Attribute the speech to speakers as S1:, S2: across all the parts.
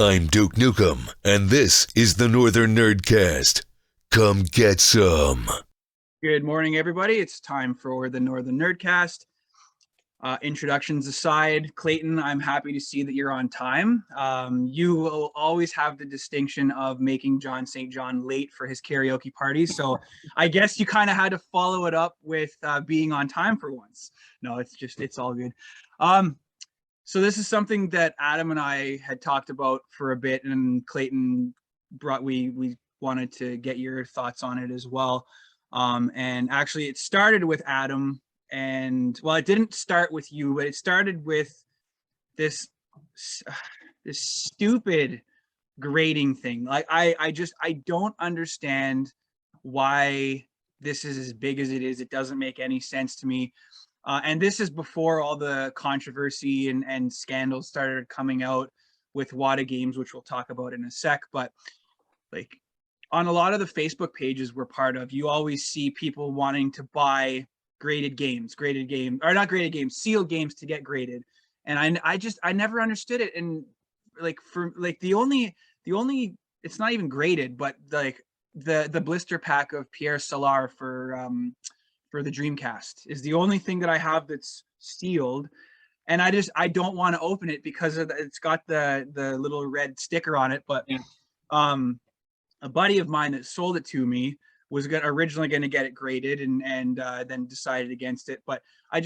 S1: I'm Duke Nukem, and this is the Northern Nerdcast. Come get some.
S2: Good morning, everybody. It's time for the Northern Nerdcast. Introductions aside, Clayton, I'm happy to see that you're on time. You will always have the distinction of making John St. John late for his karaoke parties. So I guess you kind of had to follow it up with being on time for once. No, it's all good. So this is something that Adam and I had talked about for a bit, and Clayton we wanted to get your thoughts on it as well. And actually, it started with Adam, and well, it didn't start with you, but it started with this this stupid grading thing. Like I don't understand why this is as big as it is. It doesn't make any sense to me. And this is before all the controversy and scandals started coming out with WATA games, which we'll talk about in a sec. But like on a lot of the Facebook pages we're part of, you always see people wanting to buy graded games, or not graded games, sealed games to get graded. And I never understood it. And like for like the only it's not even graded, but like the blister pack of Pierre Solar for the Dreamcast is the only thing that I have that's sealed. And I don't want to open it because it's got the little red sticker on it. But
S3: Yeah.
S2: A buddy of mine that sold it to me was originally going to get it graded and then decided against it. But I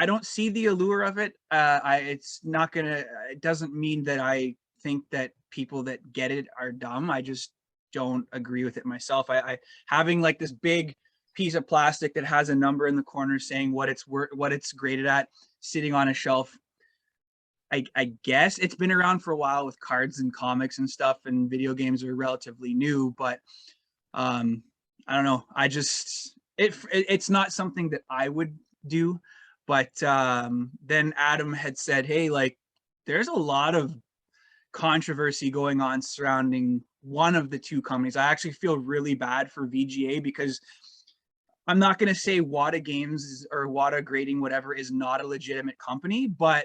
S2: don't see the allure of it. It's not gonna. It doesn't mean that I think that people that get it are dumb. I just don't agree with it myself. I having like this big piece of plastic that has a number in the corner saying what it's graded at, sitting on a shelf. I guess it's been around for a while with cards and comics and stuff, and video games are relatively new, but I don't know. It's not something that I would do. But then Adam had said, hey, like there's a lot of controversy going on surrounding one of the two companies. I actually feel really bad for VGA because I'm not going to say WATA Games or WATA Grading, whatever, is not a legitimate company, but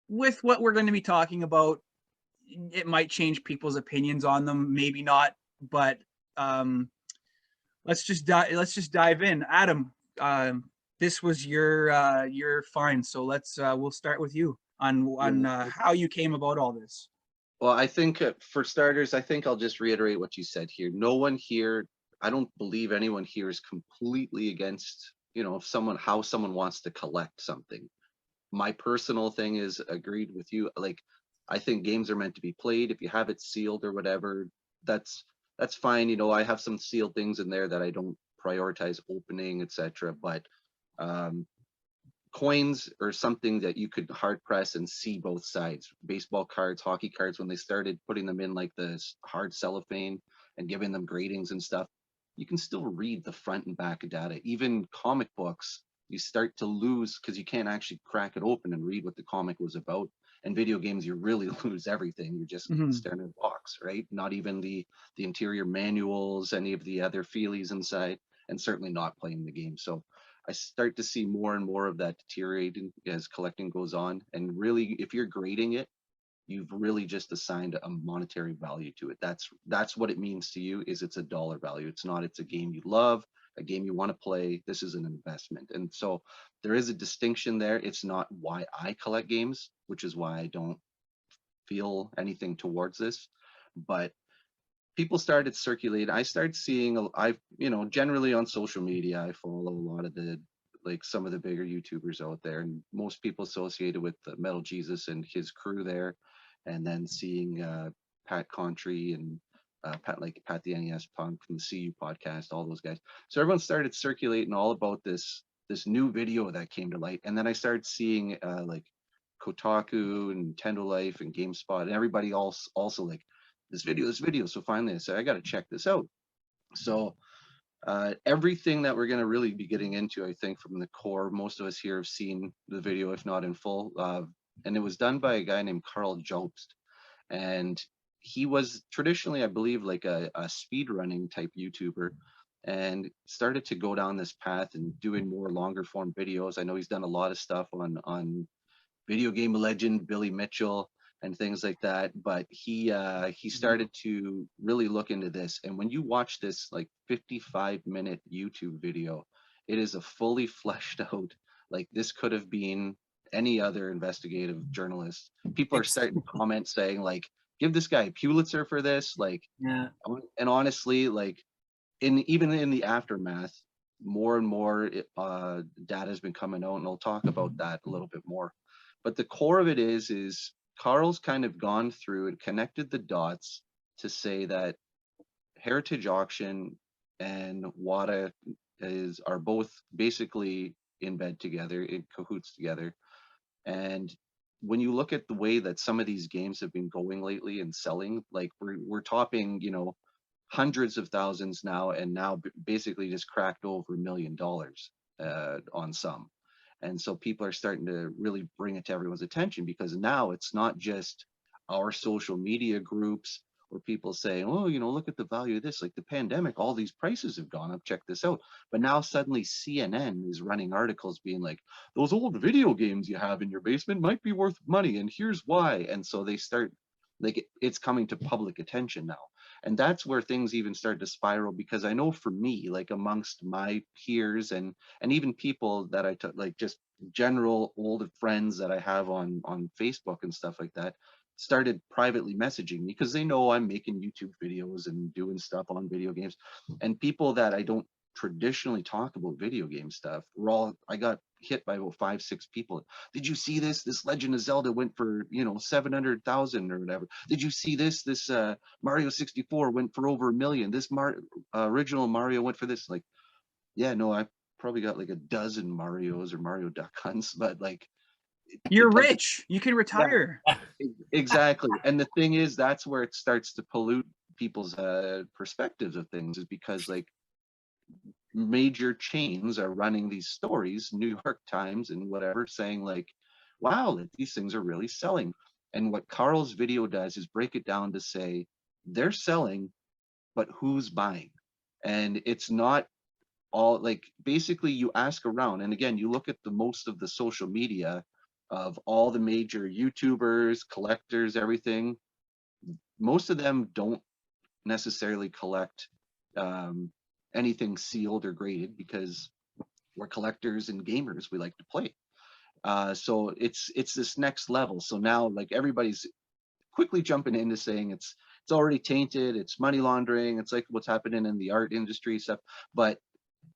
S2: with what we're going to be talking about, it might change people's opinions on them. Maybe not, but let's just dive in. Adam, this was your find, so we'll start with you on how you came about all this.
S3: Well, I think for starters, I think I'll just reiterate what you said here. No one here, I don't believe anyone here is completely against, how someone wants to collect something. My personal thing is agreed with you. Like, I think games are meant to be played. If you have it sealed or whatever, that's fine. I have some sealed things in there that I don't prioritize opening, etc. But coins are something that you could hard press and see both sides. Baseball cards, hockey cards, when they started putting them in like this hard cellophane and giving them gradings and stuff, you can still read the front and back of data. Even comic books, you start to lose because you can't actually crack it open and read what the comic was about. And video games, you really lose everything. You're just staring at a box, right? Not even the interior manuals, any of the other feelies inside, and certainly not playing the game. So I start to see more and more of that deteriorating as collecting goes on. And really, if you're grading it, you've really just assigned a monetary value to it. That's what it means to you. It's a dollar value. It's a game you love, a game you want to play. This is an investment. And so there is a distinction there. It's not why I collect games, which is why I don't feel anything towards this. But people started circulating. I started seeing, generally on social media, I follow a lot of some of the bigger YouTubers out there, and most people associated with Metal Jesus and his crew there. And then seeing Pat Contry and Pat the NES Punk from the CU podcast, all those guys. So everyone started circulating all about this new video that came to light. And then I started seeing like Kotaku and Nintendo Life and GameSpot and everybody else also like this video. So finally I said, I got to check this out. So everything that we're going to really be getting into, I think from the core, most of us here have seen the video, if not in full. And it was done by a guy named Karl Jobst. And he was traditionally, I believe, like a speed running type YouTuber, and started to go down this path and doing more longer form videos. I know he's done a lot of stuff on video game legend Billy Mitchell, and things like that. But he started to really look into this. And when you watch this like 55-minute YouTube video, it is a fully fleshed out, like this could have been any other investigative journalist. People are starting to comment saying like, give this guy a Pulitzer for this. Like,
S4: Yeah.
S3: and honestly, like even in the aftermath, more and more data has been coming out, and I'll talk about that a little bit more. But the core of it is Karl's kind of gone through and connected the dots to say that Heritage Auction and WATA are both basically in bed together, in cahoots together. And when you look at the way that some of these games have been going lately and selling, like we're topping, you know, hundreds of thousands now, and now basically just cracked over $1 million on some. And so people are starting to really bring it to everyone's attention, because now it's not just our social media groups or people saying, oh, you know, look at the value of this, like the pandemic, all these prices have gone up, check this out. But now suddenly CNN is running articles being like, those old video games you have in your basement might be worth money, and here's why. And so they start, like, it's coming to public attention now. And that's where things even start to spiral, because I know for me, like amongst my peers and even people that I took, like just general old friends that I have on Facebook and stuff like that, started privately messaging me because they know I'm making YouTube videos and doing stuff on video games. And people that I don't traditionally talk about video game stuff, I got hit by about 5-6 people. Did you see this? This Legend of Zelda went for, you know, 700,000 or whatever. Did you see this? This Mario 64 went for over $1 million. This original Mario went for this. Like, yeah, no, I probably got like a dozen Marios or Mario Duck Hunts, but like,
S2: You're rich. You can retire.
S3: Yeah, exactly. And the thing is, that's where it starts to pollute people's perspectives of things, is because like major chains are running these stories, New York Times and whatever, saying like, wow, these things are really selling. And what Karl's video does is break it down to say they're selling, but who's buying? And it's not all, like, basically you ask around, and again, you look at the most of the social media of all the major YouTubers, collectors, everything, most of them don't necessarily collect anything sealed or graded, because we're collectors and gamers, we like to play. So it's this next level. So now like everybody's quickly jumping into saying it's already tainted, it's money laundering, it's like what's happening in the art industry stuff. But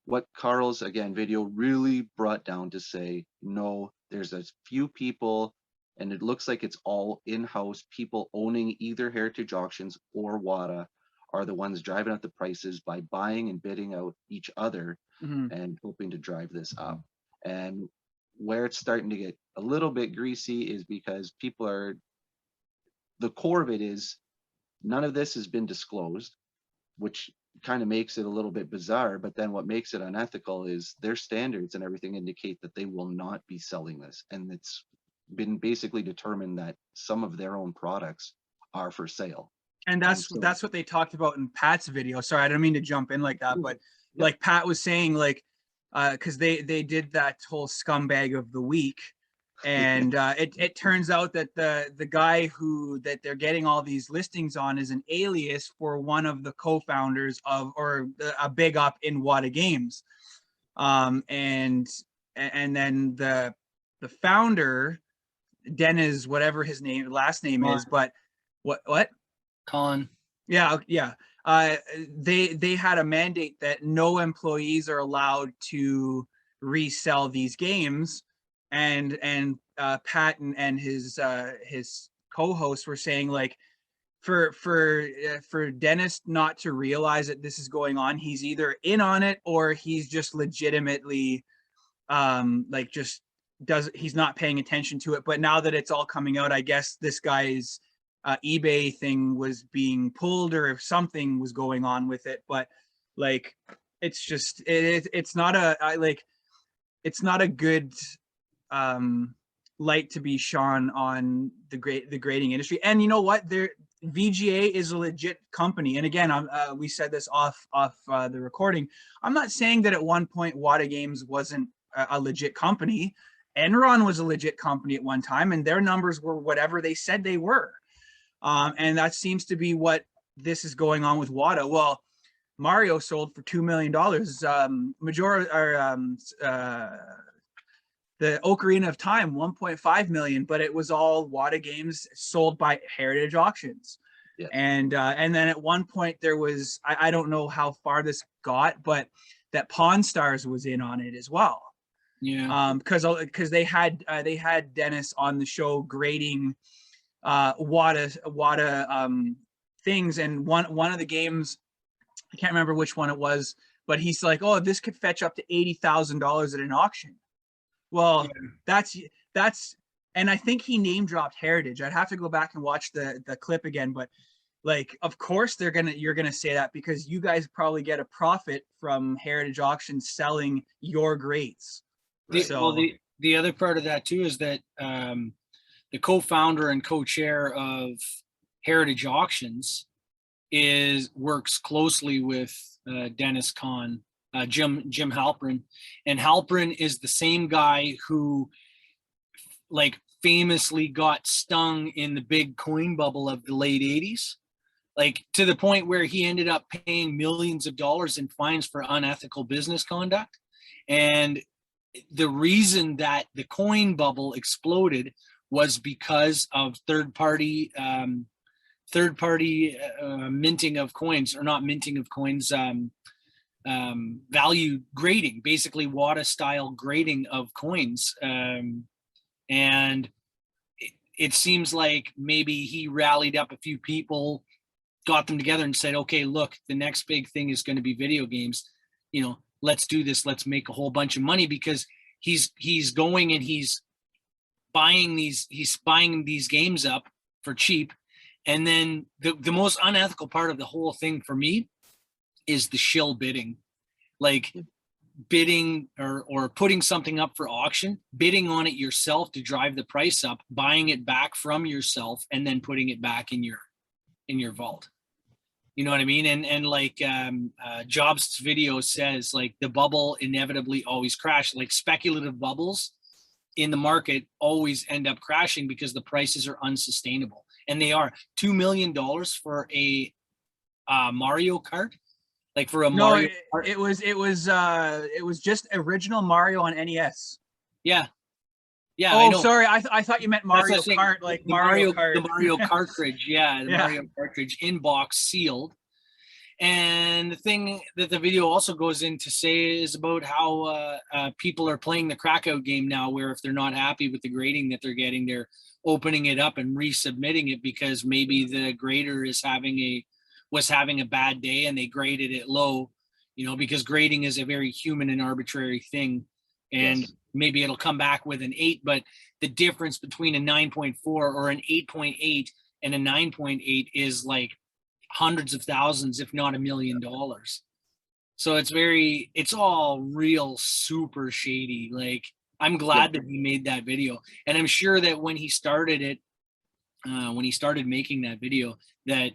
S3: what Karl's, again, video really brought down to say, no, there's a few people, and it looks like it's all in-house people owning either Heritage Auctions or WATA are the ones driving up the prices by buying and bidding out each other and hoping to drive this up. And where it's starting to get a little bit greasy is because people are, the core of it is none of this has been disclosed, which kind of makes it a little bit bizarre. But then what makes it unethical is their standards and everything indicate that they will not be selling this. And it's been basically determined that some of their own products are for sale.
S2: And that's what they talked about in Pat's video. Sorry, I don't mean to jump in like that, but like Pat was saying, like, because they did that whole scumbag of the week, and it turns out that the guy that they're getting all these listings on is an alias for one of the co-founders of, or a big up in WATA Games, and then the founder, Dennis, whatever his last name is, but what
S4: Colin.
S2: Yeah. They had a mandate that no employees are allowed to resell these games, and Pat and his co-hosts were saying, like, for Dennis not to realize that this is going on, he's either in on it or he's just legitimately like just he's not paying attention to it. But now that it's all coming out, I guess this guy's eBay thing was being pulled, or if something was going on with it. But like, it's just it's not a good light to be shone on the grading industry. And you know what, VGA is a legit company. And again, we said this off the recording, I'm not saying that at one point WATA Games wasn't a legit company. Enron was a legit company at one time, and their numbers were whatever they said they were. And that seems to be what this is going on with WATA. Well, Mario sold for $2 million. The Ocarina of Time, 1.5 million, but it was all WATA games sold by Heritage Auctions.
S3: Yeah.
S2: And then at one point there was, I don't know how far this got, but that Pawn Stars was in on it as well.
S4: Yeah.
S2: Because they had Dennis on the show grading WATA things, and one of the games, I can't remember which one it was, but he's like, oh, this could fetch up to $80,000 at an auction. Well, that's, and I think he name dropped Heritage. I'd have to go back and watch the clip again, but like, of course you're gonna say that because you guys probably get a profit from Heritage Auctions selling your grades.
S4: The other part of that too is that the co-founder and co-chair of Heritage Auctions works closely with Dennis Kahn, Jim Halpern, and Halpern is the same guy who like famously got stung in the big coin bubble of the late 80s, like to the point where he ended up paying millions of dollars in fines for unethical business conduct. And the reason that the coin bubble exploded was because of third-party minting of coins, or not minting of coins, value grading, basically WATA style grading of coins. And it seems like maybe he rallied up a few people, got them together and said, okay, look, the next big thing is going to be video games. You know, let's do this. Let's make a whole bunch of money, because he's going and he's buying these games up for cheap. And then the most unethical part of the whole thing for me is the shill bidding, like bidding or putting something up for auction, bidding on it yourself to drive the price up, buying it back from yourself, and then putting it back in your vault. You know what I mean? And like Jobst's video says, like the bubble inevitably always crashed. Like speculative bubbles in the market always end up crashing because the prices are unsustainable. And they are. $2 million for a Mario Kart, like for a Mario Kart.
S2: It was just original Mario on NES.
S4: Yeah.
S2: Oh, sorry. I thought you meant Mario Kart, like Mario Kart.
S4: The Mario cartridge, yeah,
S2: Yeah.
S4: Mario cartridge in box sealed. And the thing that the video also goes in to say is about how people are playing the crackout game now, where if they're not happy with the grading that they're getting, they're opening it up and resubmitting it because maybe the grader was having a bad day and they graded it low, you know, because grading is a very human and arbitrary thing. And
S3: Yes.
S4: maybe it'll come back with an 8, but the difference between a 9.4 or an 8.8 and a 9.8 is like hundreds of thousands, if not $1 million. So it's all real super shady. Like, I'm glad that he made that video. And I'm sure that when he started making that video, that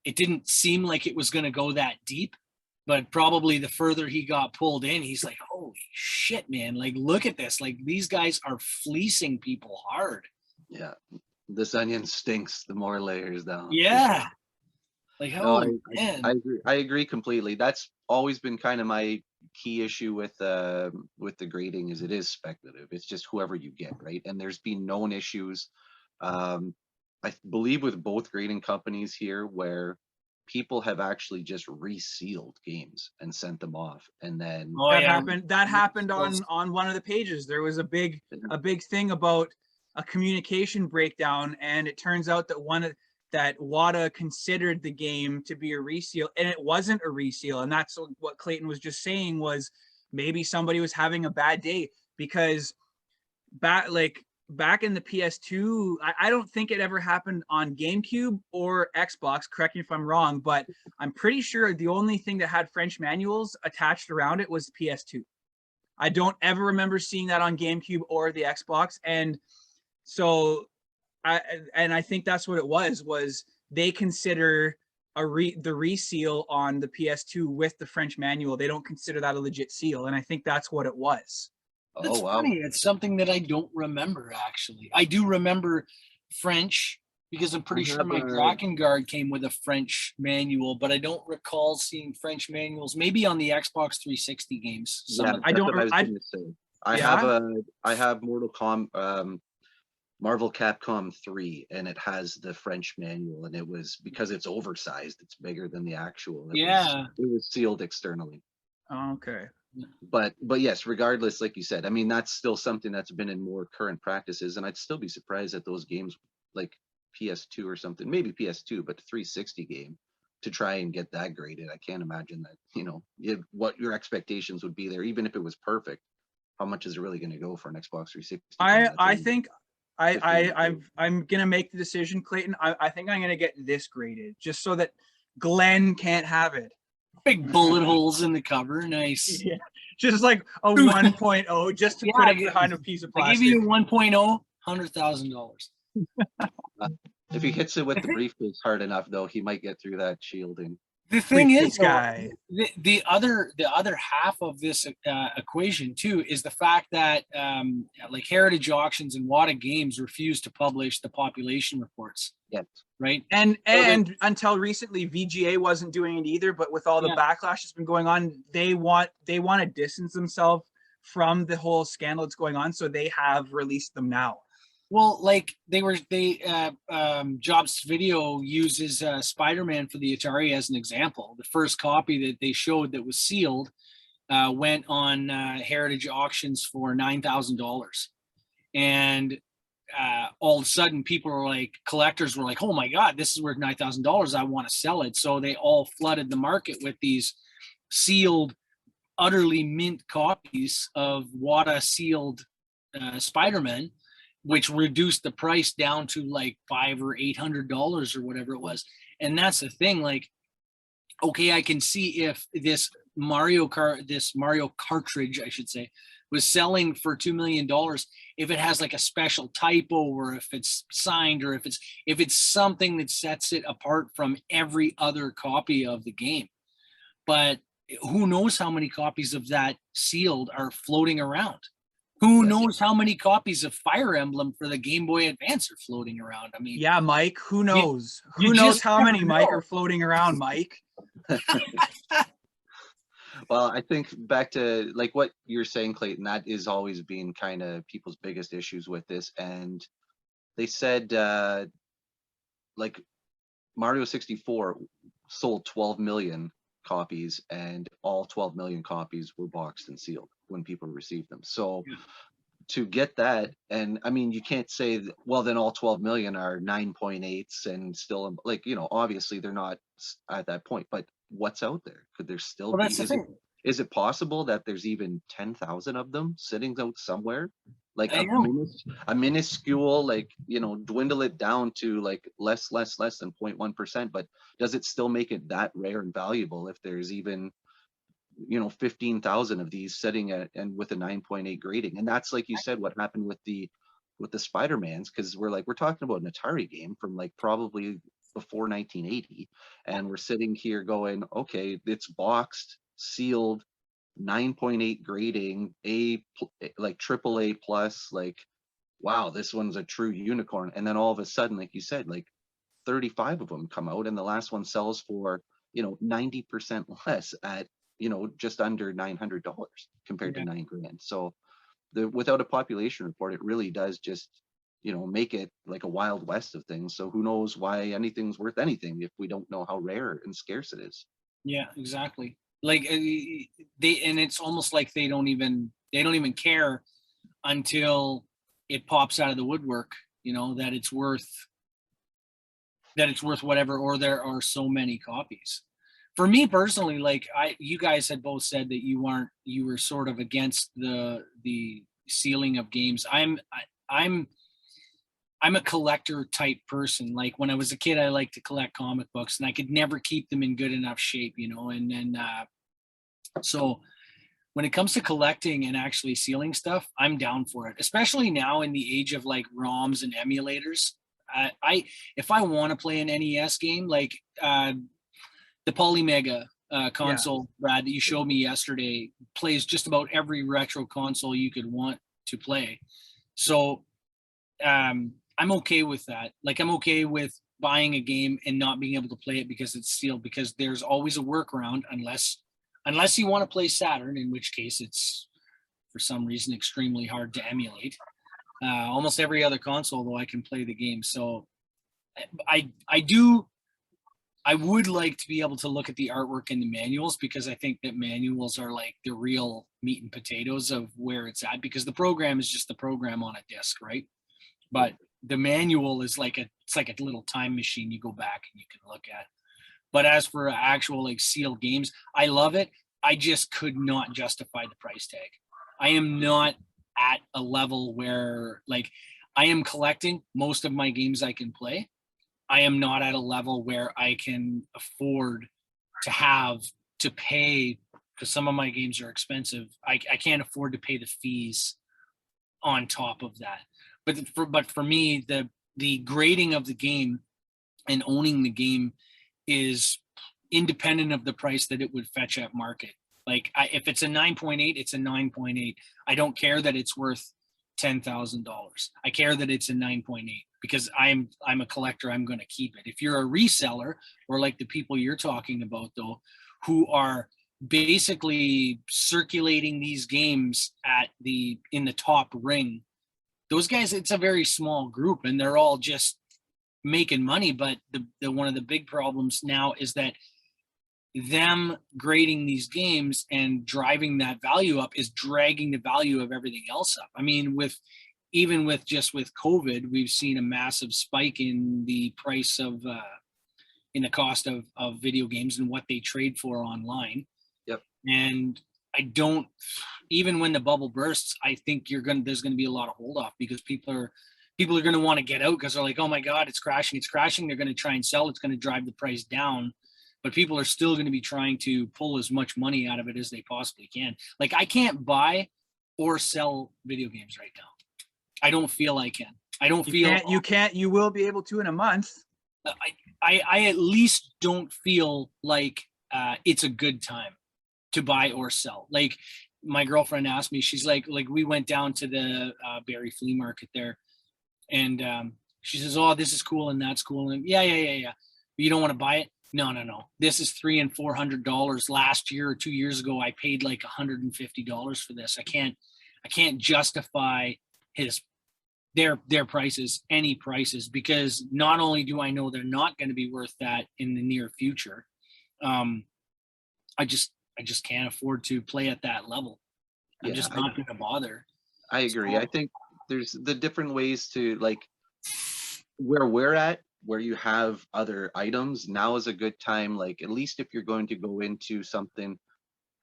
S4: it didn't seem like it was going to go that deep, but probably the further he got pulled in, he's like, holy shit, man. Like, look at this. Like, these guys are fleecing people hard.
S3: Yeah. This onion stinks the more layers down.
S4: Yeah. Like,
S3: No,
S4: man.
S3: I agree completely. That's always been kind of my key issue with the grading, is it is speculative. It's just whoever you get, right? And there's been known issues, I believe, with both grading companies here, where people have actually just resealed games and sent them off, and then
S2: That happened on one of the pages. There was a big thing about a communication breakdown, and it turns out that WATA considered the game to be a reseal, and it wasn't a reseal. And that's what Clayton was just saying, was maybe somebody was having a bad day, because back in the PS2, I don't think it ever happened on GameCube or Xbox. Correct me if I'm wrong, but I'm pretty sure the only thing that had French manuals attached around it was the PS2. I don't ever remember seeing that on GameCube or the Xbox. And so I think that's what it was they consider the reseal on the PS2 with the French manual. They don't consider that a legit seal. And I think that's what it was.
S4: That's
S3: Oh wow.
S4: funny. It's something that I don't remember, actually. I do remember French because I'm pretty sure
S3: have
S4: my
S3: a-
S4: Drakengard came with a French manual, but I don't recall seeing French manuals. Maybe on the Xbox 360 games. Some
S3: Yeah,
S4: of
S2: I
S3: that's
S2: don't.
S3: what I was
S2: I
S3: gonna say. I
S2: Yeah?
S3: have Marvel Capcom 3, and it has the French manual, and it was because it's oversized, it's bigger than the actual.
S4: Yeah.
S3: It was sealed externally.
S2: Okay.
S3: But yes, regardless, like you said, I mean that's still something that's been in more current practices, and I'd still be surprised at those games like PS2 or something, maybe PS2, but the 360 game to try and get that graded. I can't imagine that, what your expectations would be there, even if it was perfect. How much is it really going to go for an Xbox 360 game?
S2: I think
S3: $15.
S2: I'm gonna make the decision, Clayton. I think I'm gonna get this graded just so that Glenn can't have it.
S4: Big bullet holes in the cover. Nice.
S2: Yeah. Just like a 1.0, just to put
S4: Yeah,
S2: it behind a piece of
S4: I give
S2: plastic.
S4: you 1.0, $100,000.
S3: If he hits it with the briefcase hard enough, though, he might get through that shielding.
S4: The thing is,
S2: Briefcase
S4: though,
S2: guy.
S4: the other half of this equation too is the fact that like Heritage Auctions and WATA Games refuse to publish the population reports,
S3: Yes.
S4: right?
S2: And until recently, VGA wasn't doing it either. But with all the
S4: Yeah.
S2: backlash that's been going on, they want to distance themselves from the whole scandal that's going on. So they have released them now.
S4: Well, like Jobs Video uses Spider-Man for the Atari as an example. The first copy that they showed that was sealed went on Heritage Auctions for $9,000, and all of a sudden collectors were like, oh my god, this is worth $9,000, I want to sell it. So they all flooded the market with these sealed, utterly mint copies of WATA sealed Spider-Man, which reduced the price down to like $500 or $800 or whatever it was. And that's the thing, like, okay, I can see if this Mario cartridge, I should say, was selling for $2 million, if it has like a special typo, or if it's signed, or if it's something that sets it apart from every other copy of the game. But who knows how many copies of that sealed are floating around? Who knows how many copies of Fire Emblem for the Game Boy Advance are floating around? I mean,
S2: Yeah, Mike, who knows?
S4: you
S2: Who knows
S4: just
S2: how many
S4: never
S2: Mike
S4: know.
S2: are floating around, Mike?
S3: Well, I think back to like what you're saying, Clayton, that is always been kind of people's biggest issues with this. And they said like Mario 64 sold 12 million copies, and all 12 million copies were boxed and sealed when people received them. So to get that, and I mean, you can't say, well, then all 12 million are 9.8s and still, like, obviously they're not at that point, but what's out there? Could there still be?
S4: That's the thing.
S3: Is it possible that there's even 10,000 of them sitting out somewhere? Like a minuscule, like, dwindle it down to like less than 0.1%, but does it still make it that rare and valuable if there's even 15,000 of these sitting at and with a 9.8 grading? And that's, like you said, what happened with the Spider-Mans, because we're talking about an Atari game from like probably before 1980, and we're sitting here going, okay, it's boxed, sealed, 9.8 grading, like AAA plus, like, wow, this one's a true unicorn. And then all of a sudden, like you said, like 35 of them come out, and the last one sells for 90% less at just under $900 compared to $9,000. So without a population report, it really does just make it like a wild west of things. So who knows why anything's worth anything if we don't know how rare and scarce it is.
S4: Yeah, exactly. Like and it's almost like they don't even care until it pops out of the woodwork, that it's worth whatever, or there are so many copies. For me personally, like you guys had both said that you were sort of against the sealing of games. I'm a collector type person. Like when I was a kid, I liked to collect comic books, and I could never keep them in good enough shape, and then so when it comes to collecting and actually sealing stuff, I'm down for it, especially now in the age of like ROMs and emulators. If I want to play an NES game, like the Polymega console, Brad, that you showed me yesterday, plays just about every retro console you could want to play. So I'm okay with that. Like, I'm okay with buying a game and not being able to play it because it's sealed, because there's always a workaround, unless you want to play Saturn, in which case it's for some reason extremely hard to emulate. Almost every other console, though, I can play the game. So I would like to be able to look at the artwork in the manuals, because I think that manuals are like the real meat and potatoes of where it's at, because the program is just the program on a disc, right? But the manual is like it's like a little time machine you go back and you can look at. But as for actual like sealed games, I love it. I just could not justify the price tag. I am not at a level where, like, I am collecting most of my games I can play. I am not at a level where I can afford to have to pay, because some of my games are expensive. I can't afford to pay the fees on top of that. But for me, the grading of the game and owning the game is independent of the price that it would fetch at market. Like, if it's a 9.8, it's a 9.8. I don't care that it's worth $10,000. I care that it's a 9.8, because I'm a collector. I'm going to keep it. If you're a reseller, or like the people you're talking about, though, who are basically circulating these games in the top ring, those guys, it's a very small group and they're all just making money. But the one of the big problems now is that them grading these games and driving that value up is dragging the value of everything else up. I mean, with COVID, we've seen a massive spike in the price of in the cost of video games and what they trade for online.
S3: Yep.
S4: And even when the bubble bursts, I think there's going to be a lot of hold off, because people are going to want to get out, because they're like, oh my God, it's crashing. They're going to try and sell. It's going to drive the price down. But people are still going to be trying to pull as much money out of it as they possibly can. Like, I can't buy or sell video games right now. I don't feel I can. I don't feel
S2: you can't. You will be able to in a month.
S4: I at least don't feel like it's a good time to buy or sell. Like, my girlfriend asked me, she's like we went down to the Barrie flea market there, and she says, oh, this is cool and that's cool, and yeah. But you don't want to buy it? No. This is $300 and $400. Last year or 2 years ago, I paid like $150 for this. I can't justify their prices, any prices, because not only do I know they're not going to be worth that in the near future, I just can't afford to play at that level. I'm just not going to bother.
S3: I agree. I think there's the different ways to, like, where we're at, where you have other items. Now is a good time, like, at least if you're going to go into something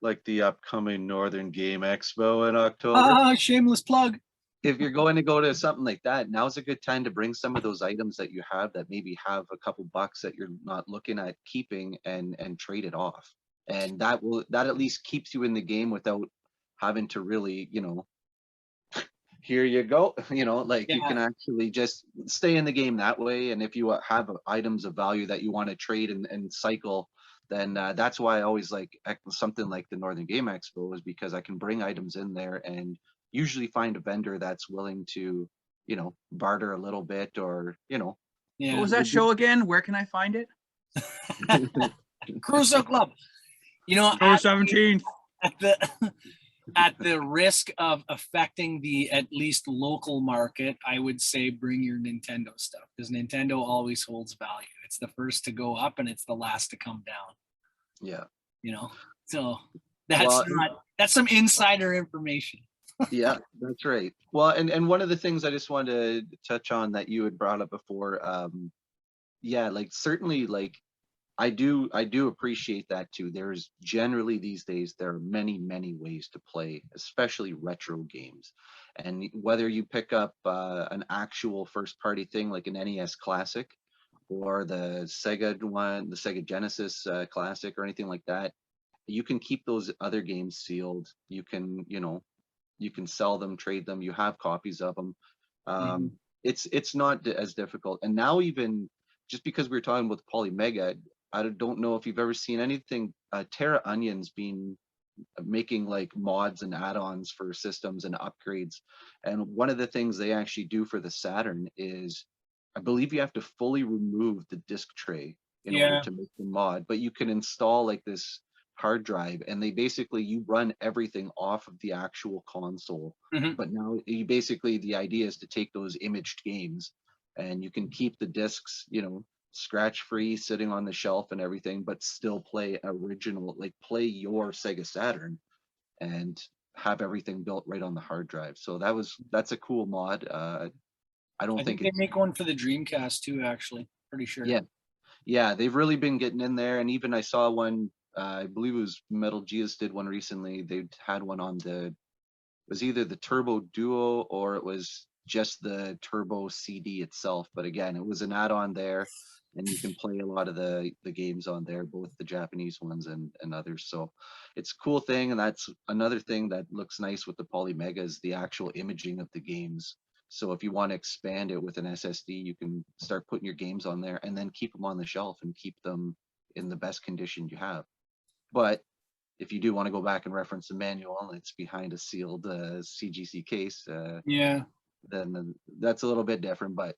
S3: like the upcoming Northern Game Expo in October.
S4: Shameless plug.
S3: If you're going to go to something like that, now is a good time to bring some of those items that you have that maybe have a couple bucks that you're not looking at keeping, and trade it off. And that at least keeps you in the game without having to really, here you go, like, you can actually just stay in the game that way. And if you have items of value that you want to trade and cycle, then that's why I always like something like the Northern Game Expo, is because I can bring items in there and usually find a vendor that's willing to, barter a little bit, or,
S2: What was that show again? Where can I find it?
S4: Crusoe Club.
S2: October 17th.
S4: At the risk of affecting the at least local market, I would say bring your Nintendo stuff, because Nintendo always holds value. It's the first to go up and it's the last to come down.
S3: Yeah.
S4: So that's some insider information.
S3: Yeah, that's right. Well, and one of the things I just wanted to touch on that you had brought up before, like, certainly, like, I do appreciate that too. There's generally these days, there are many ways to play, especially retro games. And whether you pick up an actual first party thing like an NES Classic, or the Sega one, the Sega Genesis Classic, or anything like that, you can keep those other games sealed. You can, you can sell them, trade them. You have copies of them. It's not as difficult. And now, even just because we were talking about the Polymega, I don't know if you've ever seen anything Terra Onion's been making like mods and add-ons for systems and upgrades. And one of the things they actually do for the Saturn is, I believe you have to fully remove the disk tray in order
S4: Yeah.
S3: to make the mod, but you can install like this hard drive, and they basically, you run everything off of the actual console.
S4: Mhm.
S3: But now you basically, the idea is to take those imaged games and you can keep the discs, you know, scratch free sitting on the shelf and everything, but still play original, like play your Sega Saturn and have everything built right on the hard drive. So that's a cool mod. I don't
S4: I think
S3: think
S4: they
S3: it's,
S4: make one for the Dreamcast too, actually. Pretty sure.
S3: yeah, yeah, they've really been getting in there. And even I saw one, I believe it was Metal Gears did one recently. They had one on it was either the Turbo Duo or it was just the Turbo CD itself. But again, it was an add-on there, and you can play a lot of the games on there, both the Japanese ones and others. So it's a cool thing, and that's another thing that looks nice with the Polymega is the actual imaging of the games. So if you want to expand it with an SSD, you can start putting your games on there and then keep them on the shelf and keep them in the best condition you have. But if you do want to go back and reference the manual, and it's behind a sealed CGC case,
S4: Yeah.
S3: then that's a little bit different, but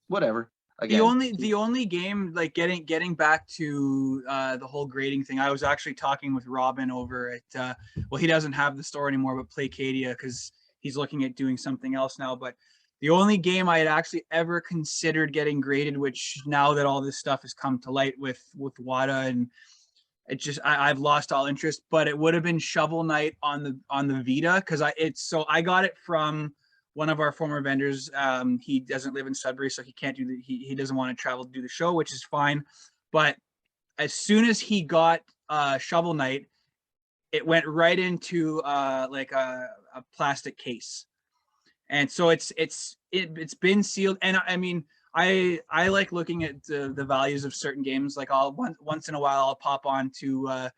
S3: whatever.
S2: The
S3: Again,
S2: only game, like getting back to the whole grading thing, I was actually talking with Robin over at well, he doesn't have the store anymore, but Playcadia, because he's looking at doing something else now. But the only game I had actually ever considered getting graded, which now that all this stuff has come to light with WATA, and it just I've lost all interest, but it would have been Shovel Knight on the Vita, because I got it from one of our former vendors. He doesn't live in Sudbury, so he can't he doesn't want to travel to do the show, which is fine. But as soon as he got Shovel Knight, it went right into like a plastic case, and so it's been sealed. And I mean, I like looking at the values of certain games. Like I'll once in a while I'll pop on to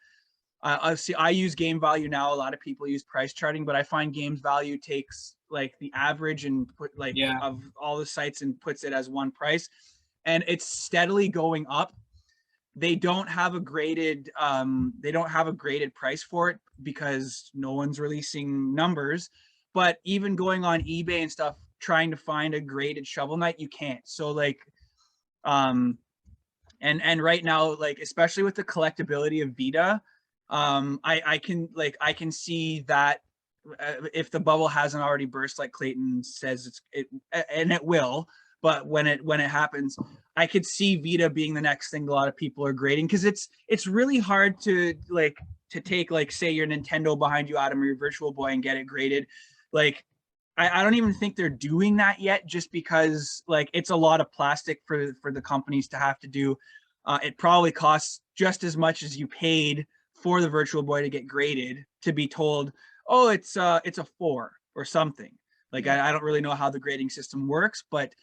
S2: I use game value now. A lot of people use price charting, but I find games value takes like the average and put like
S4: Yeah.
S2: of all the sites and puts it as one price, and it's steadily going up. They don't have a graded price for it because no one's releasing numbers. But even going on eBay and stuff, trying to find a graded Shovel Knight, you can't. So like and right now, like especially with the collectability of Vita, I can see that if the bubble hasn't already burst, like Clayton says, and it will. But when it happens, I could see Vita being the next thing a lot of people are grading, because it's really hard to take, like, say your Nintendo behind you, Adam, or your Virtual Boy, and get it graded. Like I don't even think they're doing that yet, just because like it's a lot of plastic for the companies to have to do. It probably costs just as much as you paid for the Virtual Boy to get graded, to be told, oh, it's a 4 or something. Like
S3: Yeah.
S2: I don't really know how the grading system works, but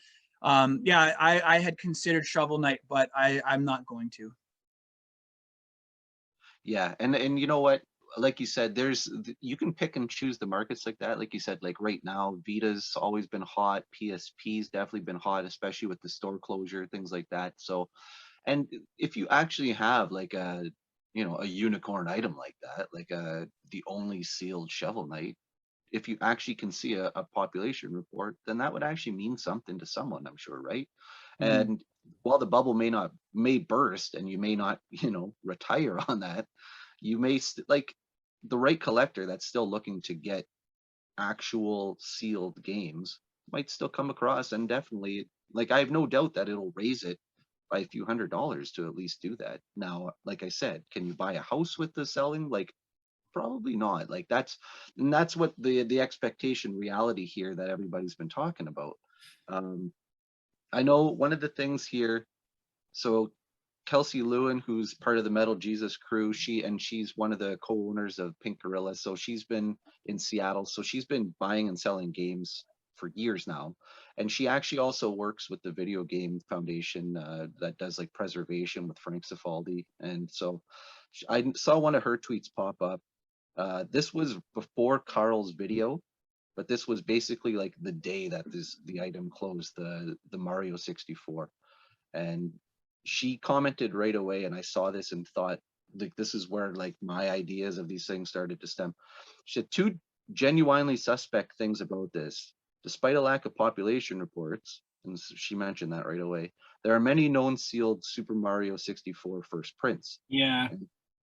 S2: yeah, I had considered Shovel Knight, but I'm not going to.
S3: Yeah, and you know what? Like you said, you can pick and choose the markets like that. Like you said, like right now, Vita's always been hot. PSP's definitely been hot, especially with the store closure, things like that. So, and if you actually have like a unicorn item like that, like the only sealed Shovel Knight, if you actually can see a population report, then that would actually mean something to someone, I'm sure, right?
S2: Mhm.
S3: And while the bubble may burst and you may not, retire on that, you may like the right collector that's still looking to get actual sealed games might still come across, and definitely, like, I have no doubt that it'll raise it by a few $100s to at least do that. Now, like I said, can you buy a house with the selling? Like, probably not. Like that's what the expectation reality here that everybody's been talking about. um I know one of the things here, so Kelsey Lewin, who's part of the Metal Jesus crew, she's one of the co-owners of Pink Gorilla, so she's been in Seattle, so she's been buying and selling games for years now, and she actually also works with the Video Game Foundation that does like preservation with Frank Cifaldi. And so I saw one of her tweets pop up. This was before Carl's video, but this was basically like the day that the item closed, the Mario 64. And she commented right away, and I saw this and thought, like this is where like my ideas of these things started to stem. She had two genuinely suspect things about this. Despite a lack of population reports, and she mentioned that right away, there are many known sealed Super Mario 64 first prints.
S4: Yeah.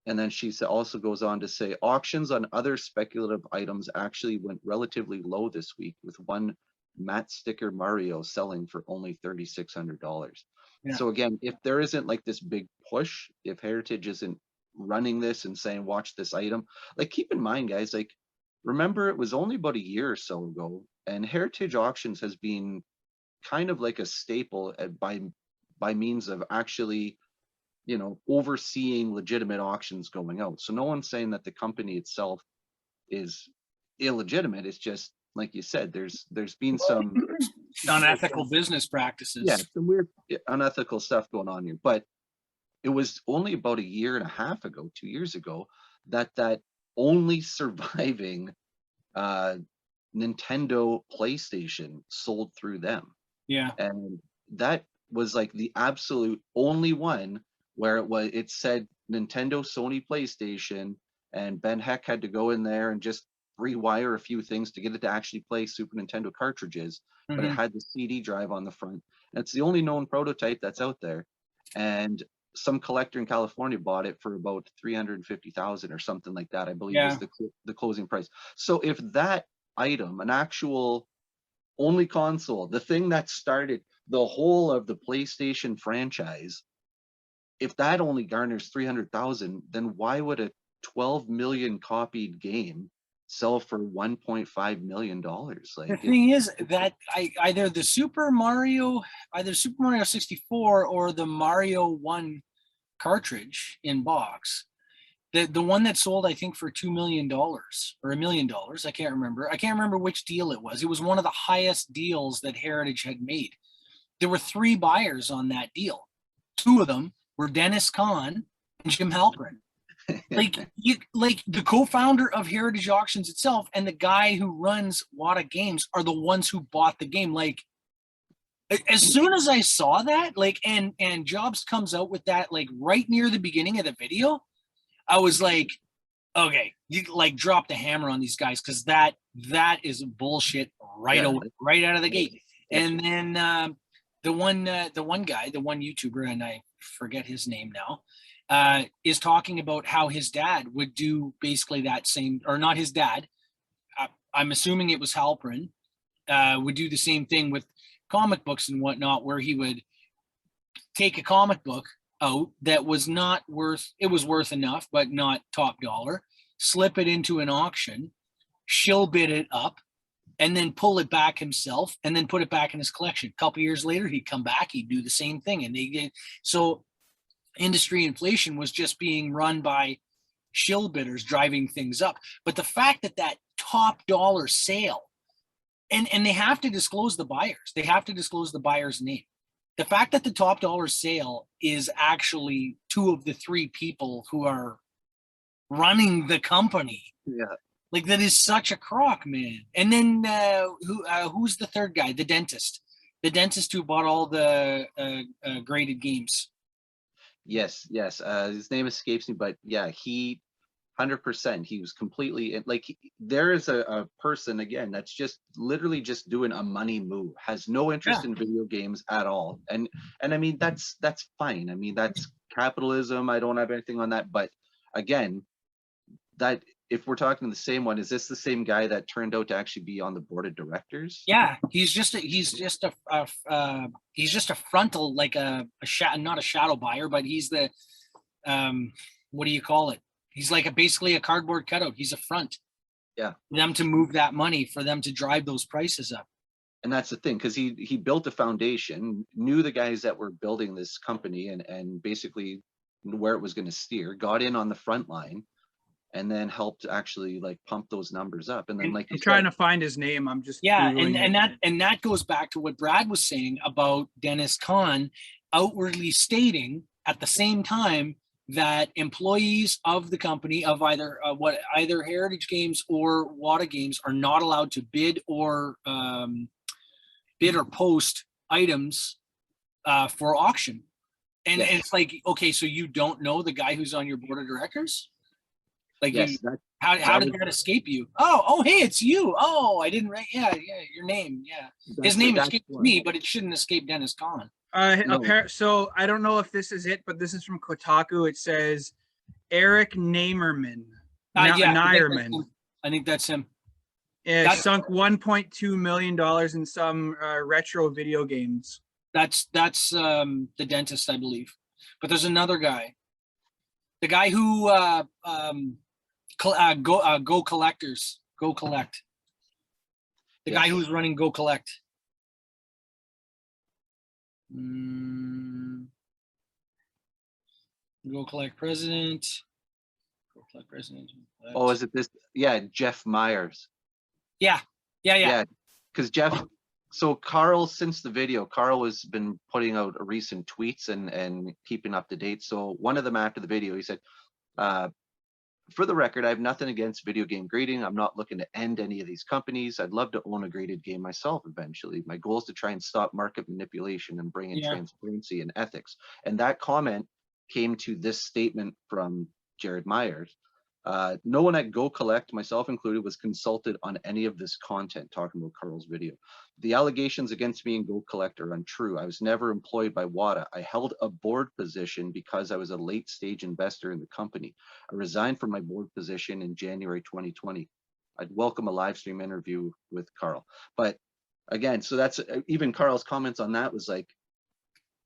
S3: And then she also goes on to say auctions on other speculative items actually went relatively low this week, with one matte sticker Mario selling for only $3,600.
S4: Yeah.
S3: So again, if there isn't like this big push, if Heritage isn't running this and saying, watch this item, like keep in mind, guys, like remember it was only about a year or so ago, and Heritage Auctions has been kind of like a staple by means of actually, you know, overseeing legitimate auctions going out. So no one's saying that the company itself is illegitimate. It's just like you said, there's been some
S4: Unethical business practices.
S3: some weird unethical stuff going on here. But it was only about a year and a half ago, 2 years ago, that only surviving Nintendo PlayStation sold through them.
S4: Yeah.
S3: And that was like the absolute only one where it said Nintendo, Sony, PlayStation, and Ben Heck had to go in there and just rewire a few things to get it to actually play Super Nintendo cartridges, but it had the CD drive on the front. And it's the only known prototype that's out there. And some collector in California bought it for about 350,000 or something like that, I believe was the closing price. So if that item, an actual only console, the thing that started the whole of the PlayStation franchise, if that only garners 300,000, then why would a 12 million copied game sell for $1.5 million? Like
S4: the thing is that either Super Mario 64 or the Mario 1 cartridge in box, the one that sold, I think, for $2 million or $1 million. I can't remember which deal it was. It was one of the highest deals that Heritage had made. There were 3 buyers on that deal. 2 of them were Dennis Kahn and Jim Halpern. like the co-founder of Heritage Auctions itself and the guy who runs WATA Games are the ones who bought the game. Like, as soon as I saw that, like, and Jobst comes out with that, like, right near the beginning of the video, I was like, okay, you like drop the hammer on these guys, because that is bullshit right out of the gate. And then the one guy, the one YouTuber, and I forget his name now, is talking about how his dad would do basically that same, or not his dad. I'm assuming it was Halpern, would do the same thing with comic books and whatnot, where he would take a comic book out that was not worth, it was worth enough, but not top dollar, slip it into an auction, shill bid it up, and then pull it back himself, and then put it back in his collection. A couple years later, he'd come back, he'd do the same thing. And they did. So industry inflation was just being run by shill bidders driving things up. But the fact that top dollar sale, and they have to disclose the buyers, they have to disclose the buyer's name. The fact that the top dollar sale is actually 2 of the 3 people who are running the company.
S3: Yeah.
S4: Like, that is such a crock, man. And then who's the third guy? The dentist who bought all the graded games. Yes.
S3: His name escapes me, but yeah, he 100%. He was completely like, there is a person again that's just literally just doing a money move, has no interest in video games at all. And I mean, that's fine. I mean, that's capitalism. I don't have anything on that. But again, that if we're talking the same one, is this the same guy that turned out to actually be on the board of directors?
S4: Yeah, he's just a frontal, like not a shadow buyer, but he's the what do you call it? He's like basically a cardboard cutout. He's a front.
S3: Yeah.
S4: For them to move that money, for them to drive those prices up.
S3: And that's the thing, because he built a foundation, knew the guys that were building this company and basically where it was going to steer, got in on the front line, and then helped actually like pump those numbers up. And then like
S2: I'm trying to find his name. I'm just
S4: and that goes back to what Brad was saying about Dennis Kahn outwardly stating at the same time that employees of the company of either Heritage Games or WATA Games are not allowed to bid or post items for auction. And
S3: Yes.
S4: it's like, okay, so you don't know the guy who's on your board of directors? Like,
S3: Yes,
S4: how did that escape you? Oh, hey, it's you. Oh, I didn't write. Yeah, your name. Yeah, his name escaped me, but it shouldn't escape Dennis Kahn.
S3: No.
S2: So I don't know if this is it, but this is from Kotaku. It says Eric Namerman.
S4: Yeah,
S2: Nairman.
S4: I think that's him.
S2: Sunk $1.2 million in some retro video games.
S4: That's the dentist, I believe. But there's another guy. The guy who Go Collectors. Go Collect. The guy who's running Go Collect. Go Collect president. Go Collect president.
S3: Oh, is it this? Yeah, Jeff Myers.
S4: Yeah.
S3: Because Jeff, so Karl, since the video, Karl has been putting out recent tweets and keeping up to date. So one of them after the video, he said, for the record, I have nothing against video game grading. I'm not looking to end any of these companies. I'd love to own a graded game myself eventually. My goal is to try and stop market manipulation and bring in transparency and ethics. And that comment came to this statement from Jared Myers. No one at Go Collect, myself included, was consulted on any of this content, talking about Karl's video. The allegations against me and Go Collect are untrue. I was never employed by WATA. I held a board position because I was a late stage investor in the company. I resigned from my board position in January 2020. I'd welcome a live stream interview with Karl. But again, so that's even Karl's comments on that was like,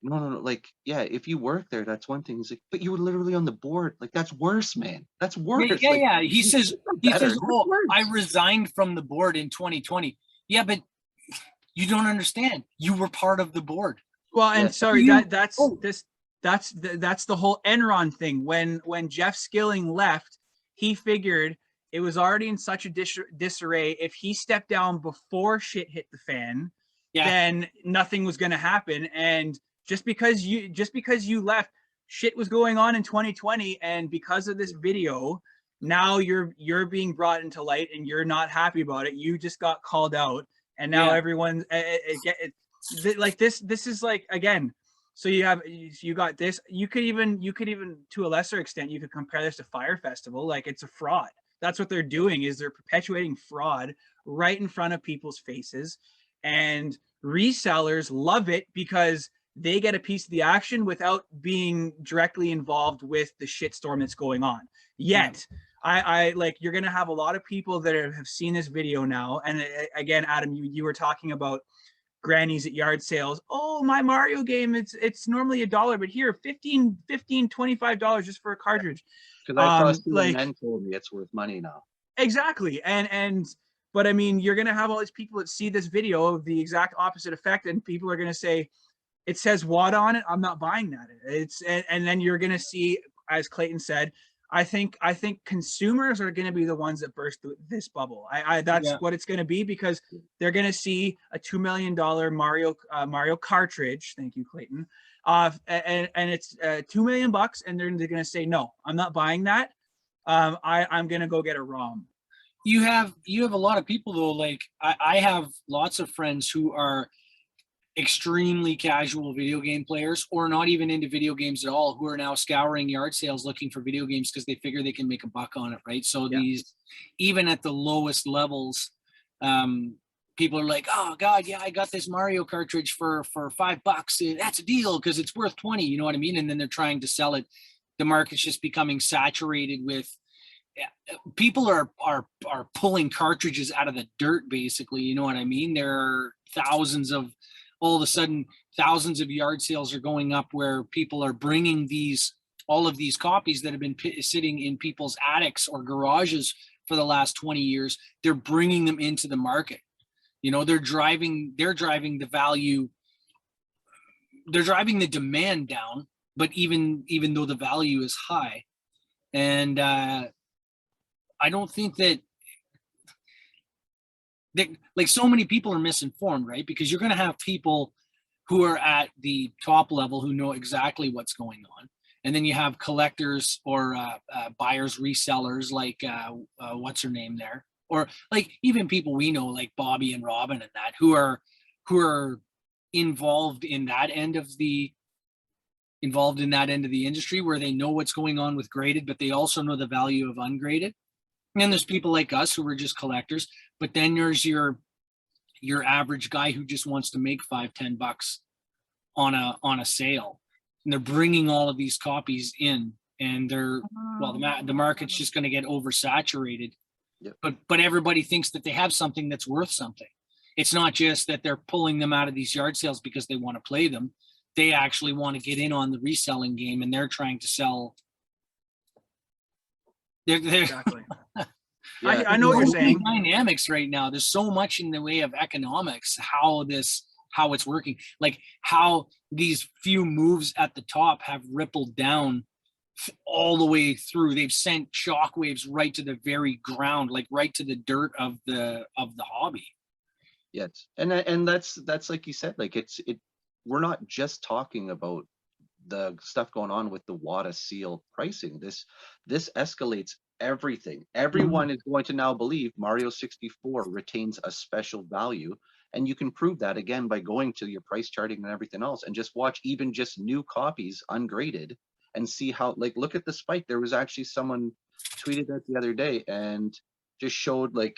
S3: no, like, yeah, if you work there, that's one thing. He's like, but you were literally on the board. Like, that's worse, man. That's worse.
S4: Yeah. He says, oh, I resigned from the board in 2020. Yeah, but you don't understand. You were part of the board.
S2: Well, and sorry, that's the whole Enron thing. When Jeff Skilling left, he figured it was already in such a disarray. If he stepped down before shit hit the fan, then nothing was going to happen. And just because you left, shit was going on in 2020, and because of this video, now you're being brought into light, and you're not happy about it. You just got called out, and now everyone like this is like, again. So you got this. You could even to a lesser extent, you could compare this to Fire Festival. Like, it's a fraud. That's what they're doing, is they're perpetuating fraud right in front of people's faces, and resellers love it because they get a piece of the action without being directly involved with the shitstorm that's going on. Yet, I like, you're going to have a lot of people that have seen this video now. And again, Adam, you were talking about grannies at yard sales. Oh, my Mario game, it's normally $1, but here, $15, $25 just for a cartridge.
S3: Because I saw like, men told me it's worth money now. Exactly.
S2: But I mean, you're going to have all these people that see this video of the exact opposite effect, and people are going to say, it says WATA on it, I'm not buying that. And then you're going to see, as Clayton said, I think consumers are going to be the ones that burst this bubble. That's what it's going to be, because they're going to see a $2 million Mario cartridge. Thank you, Clayton. And it's $2 million, and they're going to say, no, I'm not buying that. I'm going to go get a ROM.
S4: You have a lot of people though. Like, I have lots of friends who are extremely casual video game players, or not even into video games at all, who are now scouring yard sales looking for video games because they figure they can make a buck on it, right? So these, even at the lowest levels, people are like, oh god, yeah, I got this Mario cartridge for $5. That's a deal because it's worth 20, you know what I mean? And then they're trying to sell it. The market's just becoming saturated with people are pulling cartridges out of the dirt, basically, you know what I mean? There are all of a sudden thousands of yard sales are going up where people are bringing all of these copies that have been sitting in people's attics or garages for the last 20 years. They're bringing them into the market. You know, they're driving the value, they're driving the demand down, but even though the value is high. And I don't think that like, so many people are misinformed, right? Because you're going to have people who are at the top level who know exactly what's going on. And then you have collectors or buyers, resellers, like what's her name there? Or like even people we know, like Bobby and Robin and that, who are involved in that end of the involved in that end of the industry where they know what's going on with graded, but they also know the value of ungraded. And there's people like us who are just collectors, but then there's your average guy who just wants to make $5-10 on a sale, and they're bringing all of these copies in, and the market's just going to get oversaturated.
S3: Yep.
S4: But everybody thinks that they have something that's worth something. It's not just that they're pulling them out of these yard sales because they want to play them. They actually want to get in on the reselling game, and they're trying to sell.
S2: Exactly.
S3: Yeah.
S2: I know what you're saying.
S4: Dynamics right now. There's so much in the way of economics, how it's working, like how these few moves at the top have rippled down all the way through. They've sent shockwaves right to the very ground, like right to the dirt of the hobby.
S3: Yes, and that's like you said, like we're not just talking about the stuff going on with the WATA seal pricing. This escalates everything. Everyone is going to now believe Mario 64 retains a special value, and you can prove that again by going to your price charting and everything else, and just watch even just new copies ungraded and see how, like, look at the spike. There was actually someone tweeted that the other day and just showed, like,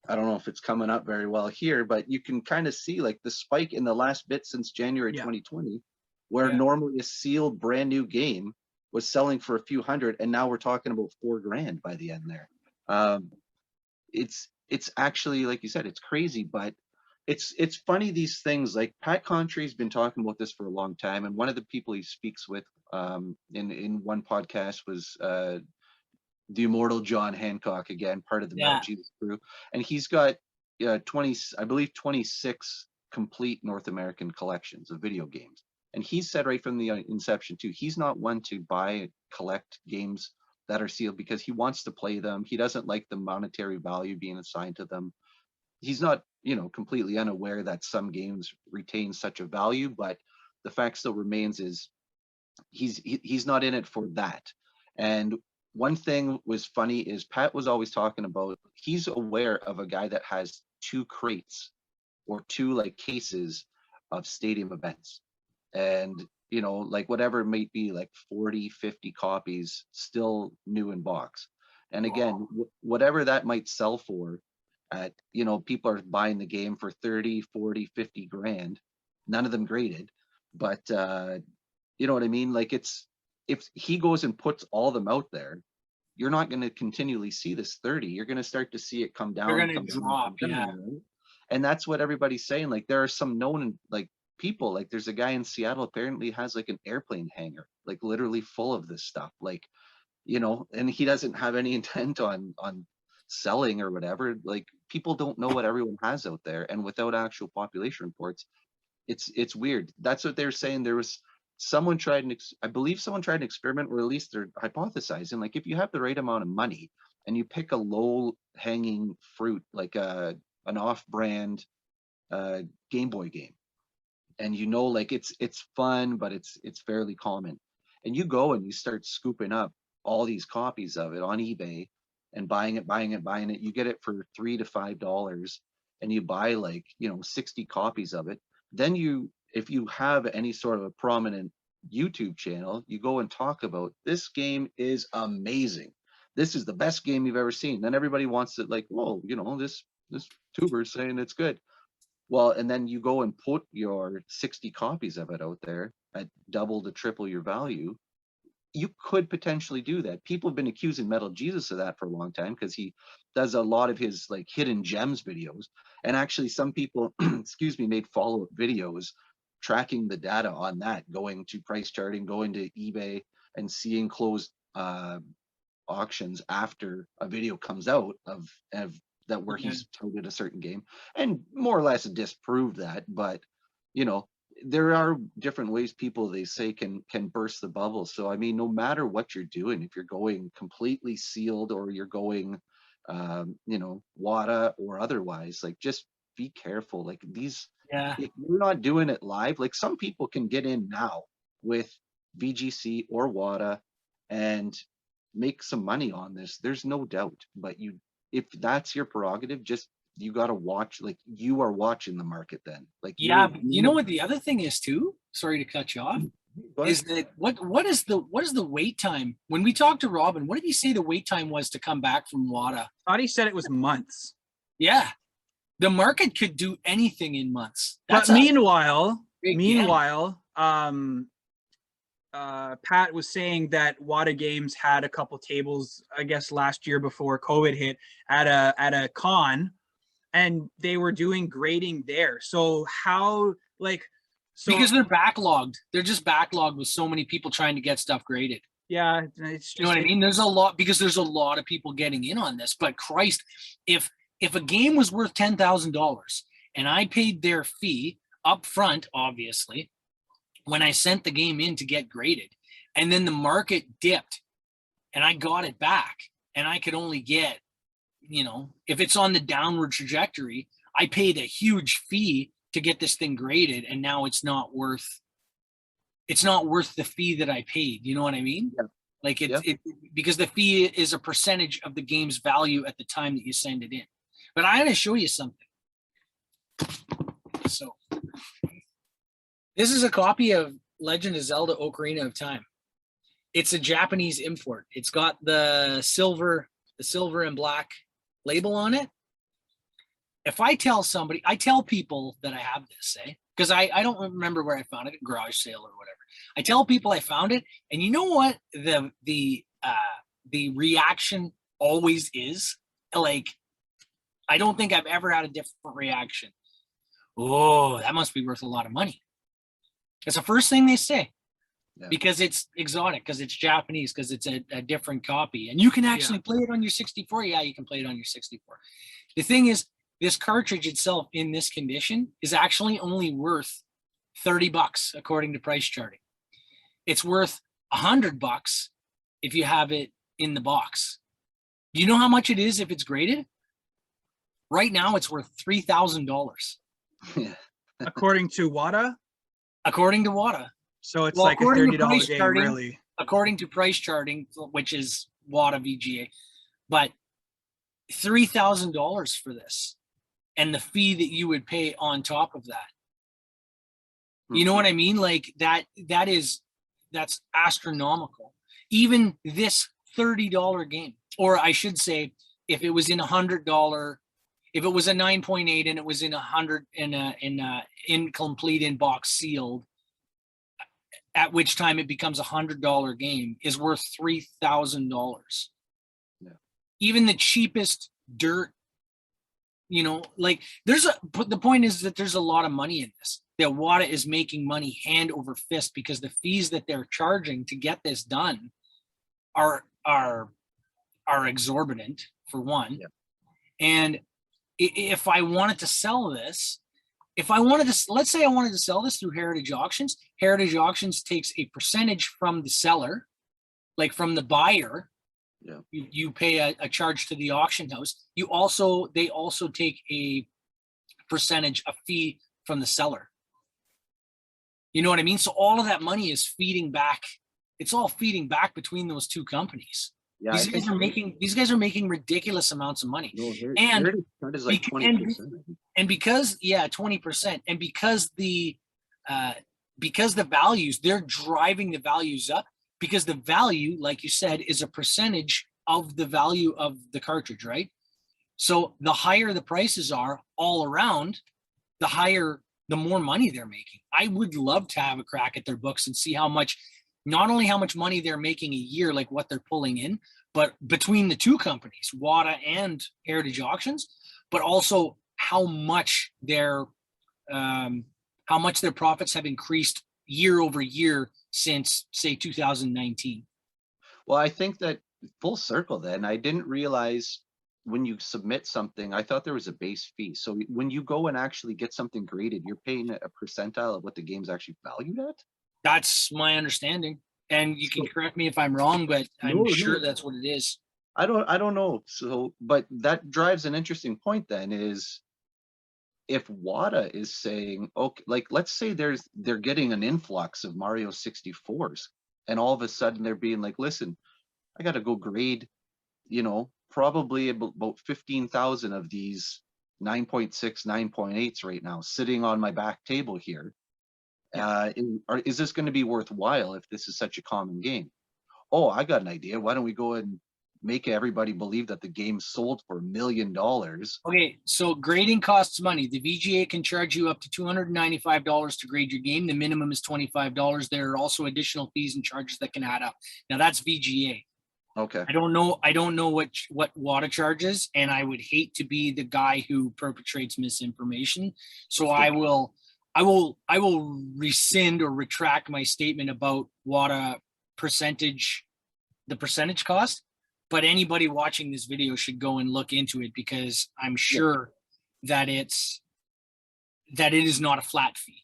S3: I don't know if it's coming up very well here, but you can kind of see like the spike in the last bit since January 2020, where normally a sealed brand new game was selling for a few hundred, and now we're talking about $4,000 by the end there. It's actually, like you said, it's crazy, but it's funny, these things. Like Pat Contre's been talking about this for a long time, and one of the people he speaks with in one podcast was the immortal John Hancock, again, part of the Metal Jesus crew, and he's got 26 complete North American collections of video games. And he said right from the inception too, he's not one to buy, collect games that are sealed because he wants to play them. He doesn't like the monetary value being assigned to them. He's not, completely unaware that some games retain such a value, but the fact still remains is he's not in it for that. And one thing was funny is Pat was always talking about, he's aware of a guy that has 2 crates or 2 like cases of stadium events, and like whatever it might be, like 40-50 copies still new in box. And again, whatever that might sell for at, people are buying the game for 30, 40, 50 grand, none of them graded, but you know what I mean? Like, if he goes and puts all them out there, you're not going to continually see this 30. You're going to start to see it come down.
S4: They're going to drop,
S3: right? And that's what everybody's saying. Like, there are some known, like, people, like there's a guy in Seattle apparently has like an airplane hangar, like literally full of this stuff, like, and he doesn't have any intent on selling or whatever. Like, people don't know what everyone has out there, and without actual population reports, it's weird. That's what they're saying. There was someone I believe someone tried an experiment, or at least they're hypothesizing, like, if you have the right amount of money and you pick a low hanging fruit, like an off-brand Game Boy game, and like it's fun, but it's fairly common, and you go and you start scooping up all these copies of it on eBay and buying it, you get it for $3 to $5, and you buy like 60 copies of it. Then if you have any sort of a prominent YouTube channel, you go and talk about, this game is amazing, this is the best game you've ever seen. Then everybody wants to, like, whoa, this tuber's saying it's good. Well, and then you go and put your 60 copies of it out there at double to triple your value. You could potentially do that. People have been accusing Metal Jesus of that for a long time, because he does a lot of his like hidden gems videos. And actually some people, made follow-up videos tracking the data on that, going to price charting, going to eBay and seeing closed auctions after a video comes out of that where he's touted a certain game, and more or less disproved that. But there are different ways people, they say, can burst the bubble. So I mean, no matter what you're doing, if you're going completely sealed or you're going WATA or otherwise, like, just be careful. Like, these, if you're not doing it live, like, some people can get in now with VGC or WATA and make some money on this, there's no doubt. But if that's your prerogative, just, you got to watch, like, you are watching the market then. Like,
S4: you know what the other thing is too? Sorry to cut you off. is that what is the wait time? When we talked to Robin, what did he say the wait time was to come back from WATA?
S2: I thought he said it was months.
S4: Yeah, the market could do anything in months.
S2: But meanwhile, Pat was saying that WATA Games had a couple tables, I guess last year before COVID hit, at a con, and they were doing grading there. So how, like,
S4: because they're backlogged. They're just backlogged with so many people trying to get stuff graded.
S2: Yeah, it's just,
S4: you know what I mean? There's a lot, because there's a lot of people getting in on this. But Christ, if a game was worth $10,000 and I paid their fee up front, obviously, when I sent the game in to get graded, and then the market dipped and I got it back, and I could only get, if it's on the downward trajectory, I paid a huge fee to get this thing graded, and now it's not worth the fee that I paid. You know what I mean?
S3: Yeah.
S4: Like because the fee is a percentage of the game's value at the time that you send it in. But I'm going to show you something. So this is a copy of Legend of Zelda Ocarina of Time. It's a Japanese import. It's got the silver and black label on it. If I tell people that I have this, because I don't remember where I found it, a garage sale or whatever. I tell people I found it, and you know what the reaction always is? Like, I don't think I've ever had a different reaction. Oh, that must be worth a lot of money. That's the first thing they say. Yeah. Because it's exotic, because it's Japanese, because it's a different copy. And you can actually play it on your 64. Yeah, you can play it on your 64. The thing is, this cartridge itself in this condition is actually only worth $30 according to price charting. It's worth $100 if you have it in the box. Do you know how much it is if it's graded? Right now, it's worth $3,000.
S3: Yeah.
S2: According to WATA?
S4: According to WATA.
S2: So it's like a $30 game, really.
S4: According to price charting, which is WATA VGA. But $3,000 for this, and the fee that you would pay on top of that. You know what I mean? Like that's astronomical. Even this $30 game, or I should say, if it was in $100, if it was a 9.8 and it was in 100 in incomplete in-box sealed, at which time it becomes $100 game, is worth $3,000. Yeah. Even the cheapest dirt, like the point is that there's a lot of money in this. That WATA is making money hand over fist, because the fees that they're charging to get this done are exorbitant, for one. Yeah. And if I wanted to sell this, let's say I wanted to sell this through Heritage Auctions. Heritage Auctions takes a percentage from the seller, like from the buyer. Yeah. You pay a charge to the auction house. They also take a percentage, a fee from the seller. You know what I mean? So all of that money is feeding back. It's all feeding back between those two companies. Yeah, these guys are making ridiculous amounts of money. No, and
S3: is like 20%.
S4: And because 20%, and because the values, they're driving the values up, because the value, like you said, is a percentage of the value of the cartridge, right? So the higher the prices are all around, the more money they're making. I would love to have a crack at their books and see not only how much money they're making a year, like what they're pulling in, but between the two companies, WATA and Heritage Auctions, but also how much their profits have increased year over year since, say, 2019.
S3: Well, I think that full circle then, I didn't realize when you submit something, I thought there was a base fee. So when you go and actually get something graded, you're paying a percentile of what the game's actually valued at?
S4: That's my understanding. And you can correct me if I'm wrong, but I'm sure that's what it is.
S3: I don't know. So, but that drives an interesting point then, is if WATA is saying, okay, like let's say they're getting an influx of Mario 64s, and all of a sudden they're being like, listen, I got to go grade, probably about 15,000 of these 9.6, 9.8s right now sitting on my back table here. Is this going to be worthwhile if this is such a common game? Oh, I got an idea. Why don't we go and make everybody believe that the game sold for $1 million?
S4: Okay, so grading costs money. The VGA can charge you up to $295 to grade your game. The minimum is $25. There are also additional fees and charges that can add up. Now that's VGA.
S3: Okay.
S4: I don't know what WATA charges, and I would hate to be the guy who perpetrates misinformation. So I will rescind or retract my statement about WATA the percentage cost. But anybody watching this video should go and look into it, because I'm sure that it is not a flat fee.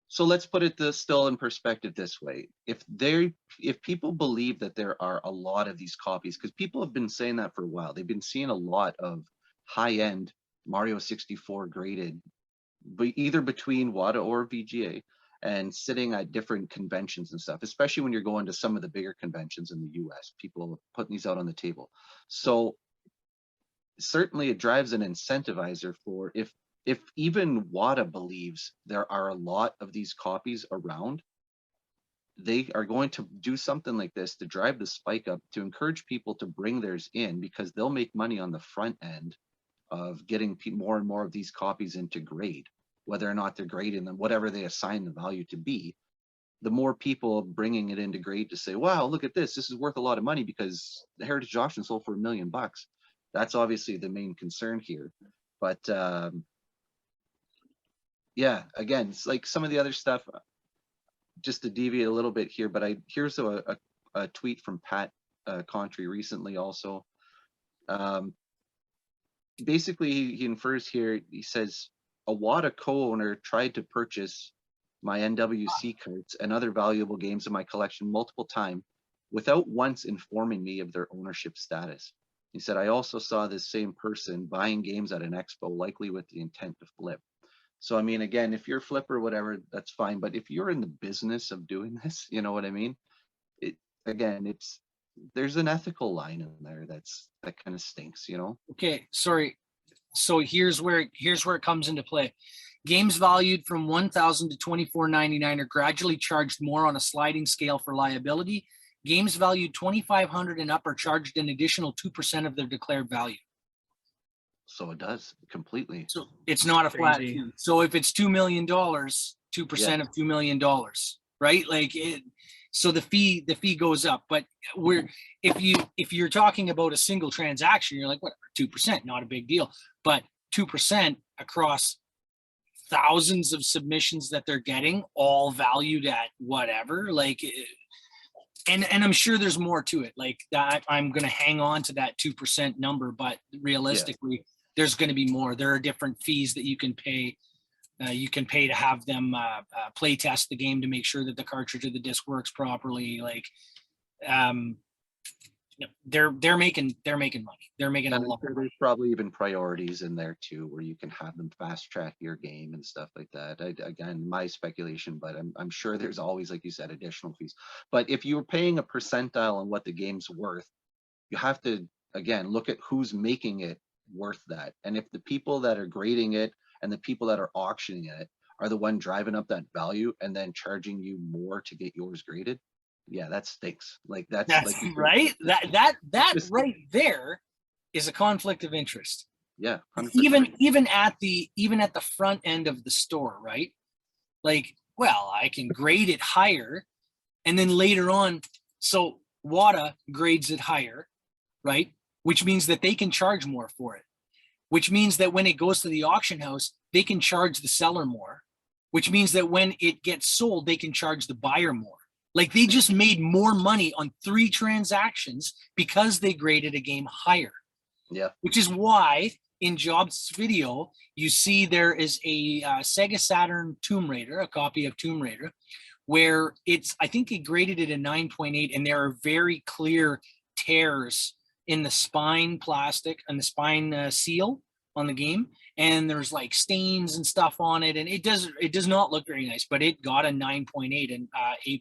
S3: So let's put it still in perspective this way. If people believe that there are a lot of these copies, because people have been saying that for a while, they've been seeing a lot of high-end Mario 64 graded, but either between WATA or VGA, and sitting at different conventions and stuff, especially when you're going to some of the bigger conventions in the US, people are putting these out on the table. So certainly it drives an incentivizer for, if even WATA believes there are a lot of these copies around, they are going to do something like this to drive the spike up, to encourage people to bring theirs in, because they'll make money on the front end of getting more and more of these copies into grade, whether or not they're grading them, whatever they assign the value to be. The more people bringing it into grade to say, wow, look at this, this is worth a lot of money because the Heritage Auction sold for $1 million. That's obviously the main concern here. But yeah, again, it's like some of the other stuff, just to deviate a little bit here, but here's a tweet from Pat Contry recently also. Basically, he infers here, he says, a WATA co-owner tried to purchase my NWC carts and other valuable games in my collection multiple times without once informing me of their ownership status. He said, I also saw this same person buying games at an expo, likely with the intent to flip. So, I mean, again, if you're a flipper or whatever, that's fine. But if you're in the business of doing this, you know what I mean? There's an ethical line in there that kind of stinks, you know?
S4: Okay, sorry. So here's where it comes into play. Games valued from $1,000 to $24.99 are gradually charged more on a sliding scale for liability. Games valued $2,500 and up are charged an additional 2% of their declared value. So
S3: it does completely.
S4: So it's not a flat fee. So if it's $2 million, 2% of $2 million, right? Like it. So the fee goes up. But if you're talking about a single transaction, you're like, whatever, 2%, not a big deal. But 2% across thousands of submissions that they're getting, all valued at whatever, like, and I'm sure there's more to it. Like that, I'm going to hang on to that 2% number, but realistically, there's going to be more. There are different fees that you can pay. You can pay to have them play test the game to make sure that the cartridge or the disc works properly. Like, they're making money. They're making a lot.
S3: There's probably even priorities in there too, where you can have them fast track your game and stuff like that. Again, my speculation, but I'm sure there's always, like you said, additional fees. But if you're paying a percentile on what the game's worth, you have to, again, look at who's making it worth that. And if the people that are grading it and the people that are auctioning it are the one driving up that value and then charging you more to get yours graded, yeah, that stinks. Like that's like,
S4: right. That right there is a conflict of interest.
S3: Yeah. 100%.
S4: Even at the front end of the store, right? Like, well, I can grade it higher, and then later on, so WATA grades it higher, right? Which means that they can charge more for it. Which means that when it goes to the auction house, they can charge the seller more. Which means that when it gets sold, they can charge the buyer more. Like they just made more money on 3 transactions because they graded a game higher.
S3: Yeah.
S4: Which is why in Jobst's video, you see there is a Sega Saturn Tomb Raider, a copy of Tomb Raider, where I think he graded it a 9.8, and there are very clear tears in the spine plastic and the spine seal on the game. And there's like stains and stuff on it. And it does not look very nice, but it got a 9.8 and A+.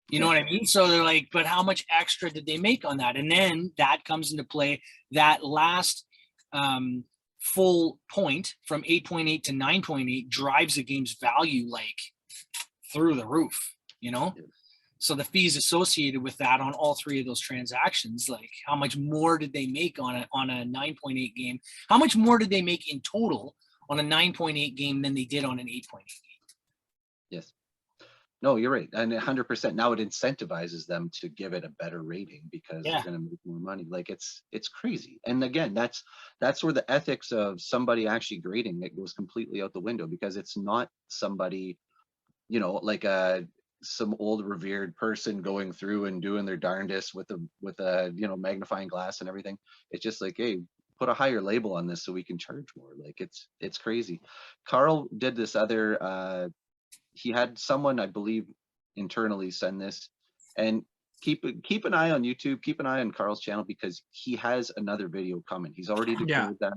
S4: You know what I mean? So they're like, but how much extra did they make on that? And then that comes into play. That last full point from 8.8 to 9.8 drives a game's value like through the roof, you know? So the fees associated with that on all three of those transactions, like how much more did they make on a 9.8 game? How much more did they make in total on a 9.8 game than they did on an 8.8 game?
S3: Yes. No, you're right. And 100% now it incentivizes them to give it a better rating because they're going to make more money. Like it's crazy. And again, that's where the ethics of somebody actually grading it goes completely out the window, because it's not somebody, you know, like some old revered person going through and doing their darndest with a you know, magnifying glass and everything. It's just like, hey, put a higher label on this so we can charge more. Like it's crazy. Karl did this other he had someone, I believe, internally send this, and keep an eye on YouTube, keep an eye on Karl's channel, because he has another video coming. He's already declared that.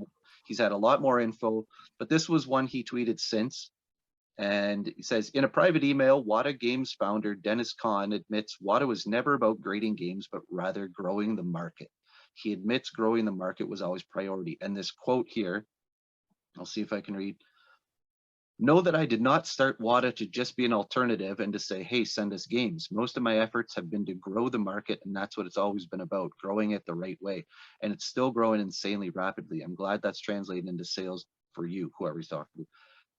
S3: He's had a lot more info, but this was one he tweeted since. And he says, in a private email, WATA Games founder Dennis Kahn admits WATA was never about grading games, but rather growing the market. He admits growing the market was always priority. And this quote here, I'll see if I can read. Know that I did not start WATA to just be an alternative and to say, hey, send us games. Most of my efforts have been to grow the market, and that's what it's always been about, growing it the right way. And it's still growing insanely rapidly. I'm glad that's translated into sales for you, whoever he's talking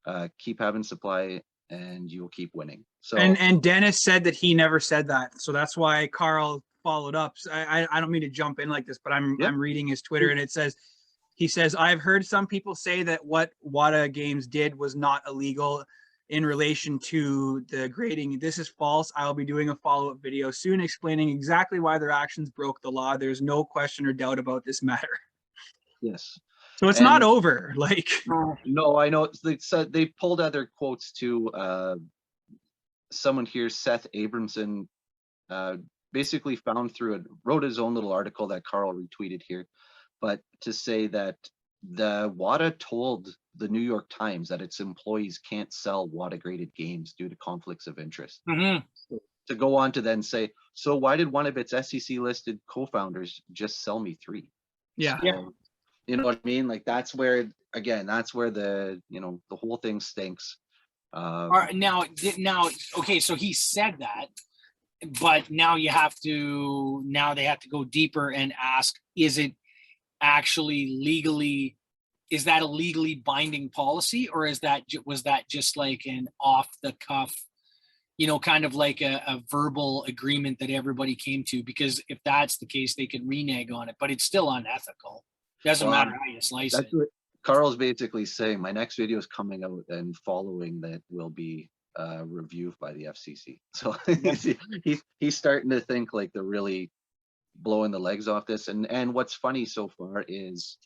S3: to. Keep having supply and you'll keep winning. So
S2: and Dennis said that he never said that. So that's why Karl followed up. So I don't mean to jump in like this, but I'm reading his Twitter, and it says, he says, I've heard some people say that what WATA Games did was not illegal in relation to the grading. This is false. I'll be doing a follow-up video soon explaining exactly why their actions broke the law. There's no question or doubt about this matter.
S3: Yes.
S2: So it's not over. Like,
S3: no, I know. They pulled other quotes too. Someone here, Seth Abramson, basically wrote his own little article that Karl retweeted here. But to say that the WATA told the New York Times that its employees can't sell WATA graded games due to conflicts of interest. To go on to then say, so why did one of its SEC listed co-founders just sell me 3?
S2: Yeah.
S3: So, you know what I mean? Like that's where, again, that's where the, you know, the whole thing stinks.
S4: Now, okay, so he said that, but now they have to go deeper and ask, is it actually legally, is that a legally binding policy, or was that just like an off the cuff, you know, kind of like a verbal agreement that everybody came to? Because if that's the case, they could renege on it, but it's still unethical. Doesn't matter how you slice it.
S3: What Karl's basically saying. My next video is coming out, and following that will be reviewed by the FCC. So he's starting to think like they're really blowing the legs off this. And what's funny so far is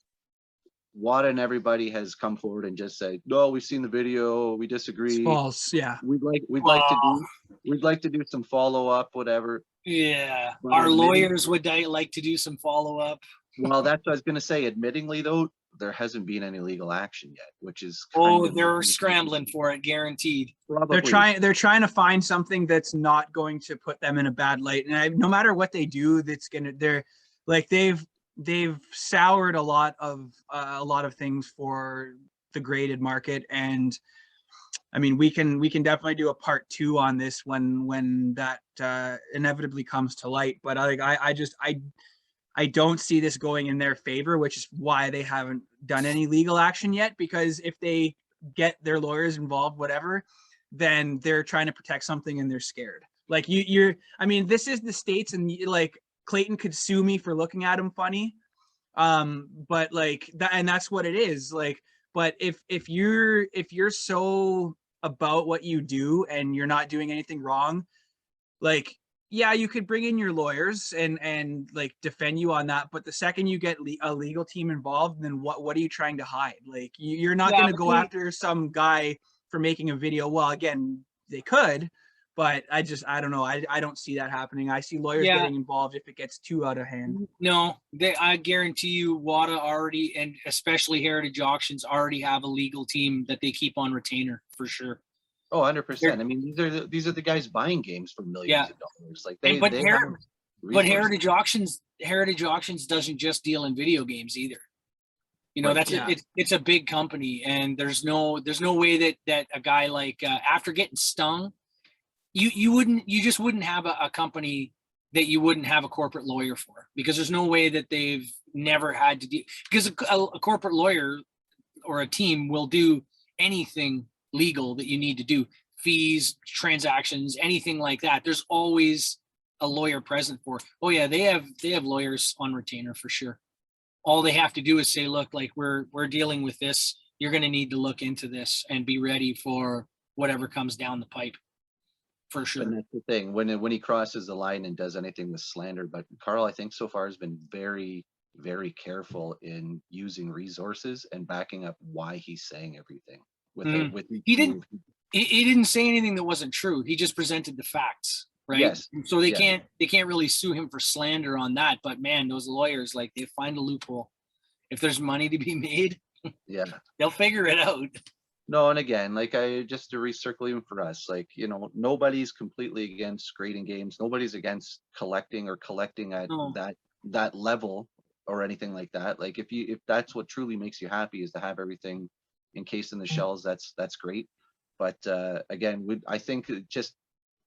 S3: WATA and everybody has come forward and just said, no, we've seen the video, we disagree.
S2: It's false. Yeah.
S3: We'd like to do some follow-up, whatever.
S4: Yeah. Our lawyers would like to do some follow-up.
S3: Well, that's what I was gonna say. Admittingly though, there hasn't been any legal action yet, which is
S4: they're scrambling for it, guaranteed.
S2: Probably. They're trying to find something that's not going to put them in a bad light. And no matter what they do, they've soured a lot of things for the graded market. And I mean, we can definitely do a part 2 on this when that inevitably comes to light. But I don't see this going in their favor, which is why they haven't done any legal action yet. Because if they get their lawyers involved, whatever, then they're trying to protect something and they're scared. Like I mean, this is the States, and like Clayton could sue me for looking at him funny. But like that, and that's what it is. Like, but if you're so about what you do and you're not doing anything wrong, like, yeah, you could bring in your lawyers and like defend you on that. But the second you get a legal team involved, then what are you trying to hide? Like, you're not going to go after some guy for making a video. Well, again, they could, but I don't know. I don't see that happening. I see lawyers getting involved if it gets too out of hand.
S4: No, I guarantee you WATA already, and especially Heritage Auctions, already have a legal team that they keep on retainer for sure.
S3: Oh, 100%. I mean, these are the guys buying games for millions of dollars. Like
S4: but Heritage Auctions doesn't just deal in video games either. You know,
S3: Right.
S4: it's a big company, and there's no way that a guy like after getting stung, you just wouldn't have a company that you wouldn't have a corporate lawyer for, because there's no way that they've never had to do, because a corporate lawyer or a team will do anything legal that you need to do, fees, transactions, anything like that. There's always a lawyer present for. Oh yeah, they have lawyers on retainer for sure. All they have to do is say, look, like we're dealing with this. You're going to need to look into this and be ready for whatever comes down the pipe. For sure.
S3: And that's the thing, when he crosses the line and does anything with slander. But Karl, I think so far has been very, very careful in using resources and backing up why he's saying everything.
S4: He didn't say anything that wasn't true. He just presented the facts, right?
S3: Yes.
S4: So they can't really sue him for slander on that. But man, those lawyers, like, they find a loophole. If there's money to be made,
S3: yeah,
S4: they'll figure it out.
S3: No, and again, like, just to recircle even for us, like, you know, nobody's completely against grading games. Nobody's against collecting at that level or anything like that. Like, if that's what truly makes you happy, is to have everything encased in the shells, that's great. But again, I think just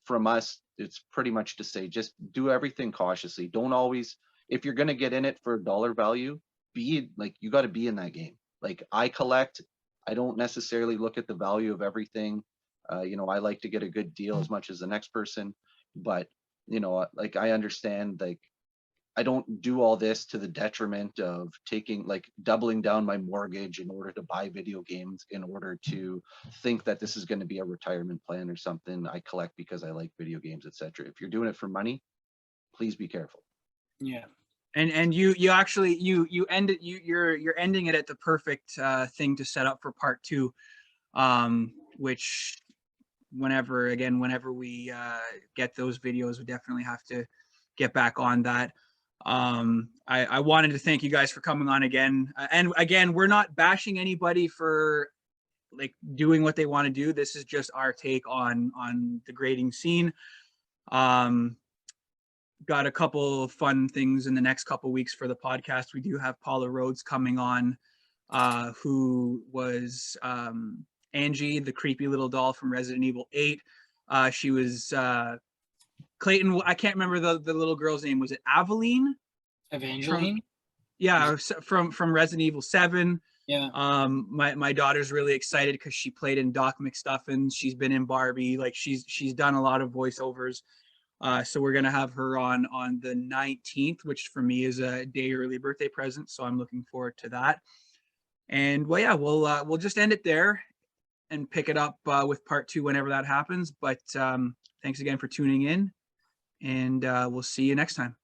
S3: from us, it's pretty much to say, just do everything cautiously. Don't always, if you're gonna get in it for dollar value, you got to be in that game. Like, I collect. I don't necessarily look at the value of everything. You know, I like to get a good deal as much as the next person, but, you know, like, I understand, like, I don't do all this to the detriment of doubling down my mortgage in order to buy video games, in order to think that this is going to be a retirement plan or something. I collect because I like video games, etc. If you're doing it for money, please be careful.
S2: Yeah. And you actually end it, you're ending it at the perfect thing to set up for part 2, which whenever we get those videos, we definitely have to get back on that. I wanted to thank you guys for coming on again, and again, we're not bashing anybody for like doing what they want to do. This is just our take on the grading scene. Got a couple fun things in the next couple weeks for the podcast. We do have Paula Rhodes coming on, who was Angie, the creepy little doll from Resident Evil 8. She was Clayton. I can't remember the little girl's name. Was it Aveline?
S4: Evangeline?
S2: From Resident Evil 7.
S4: Yeah.
S2: My daughter's really excited because she played in Doc McStuffins. She's been in Barbie. Like, she's done a lot of voiceovers. So we're going to have her on the 19th, which for me is a day early birthday present. So I'm looking forward to that. And well, yeah, we'll just end it there and pick it up with part 2 whenever that happens. But thanks again for tuning in, and we'll see you next time.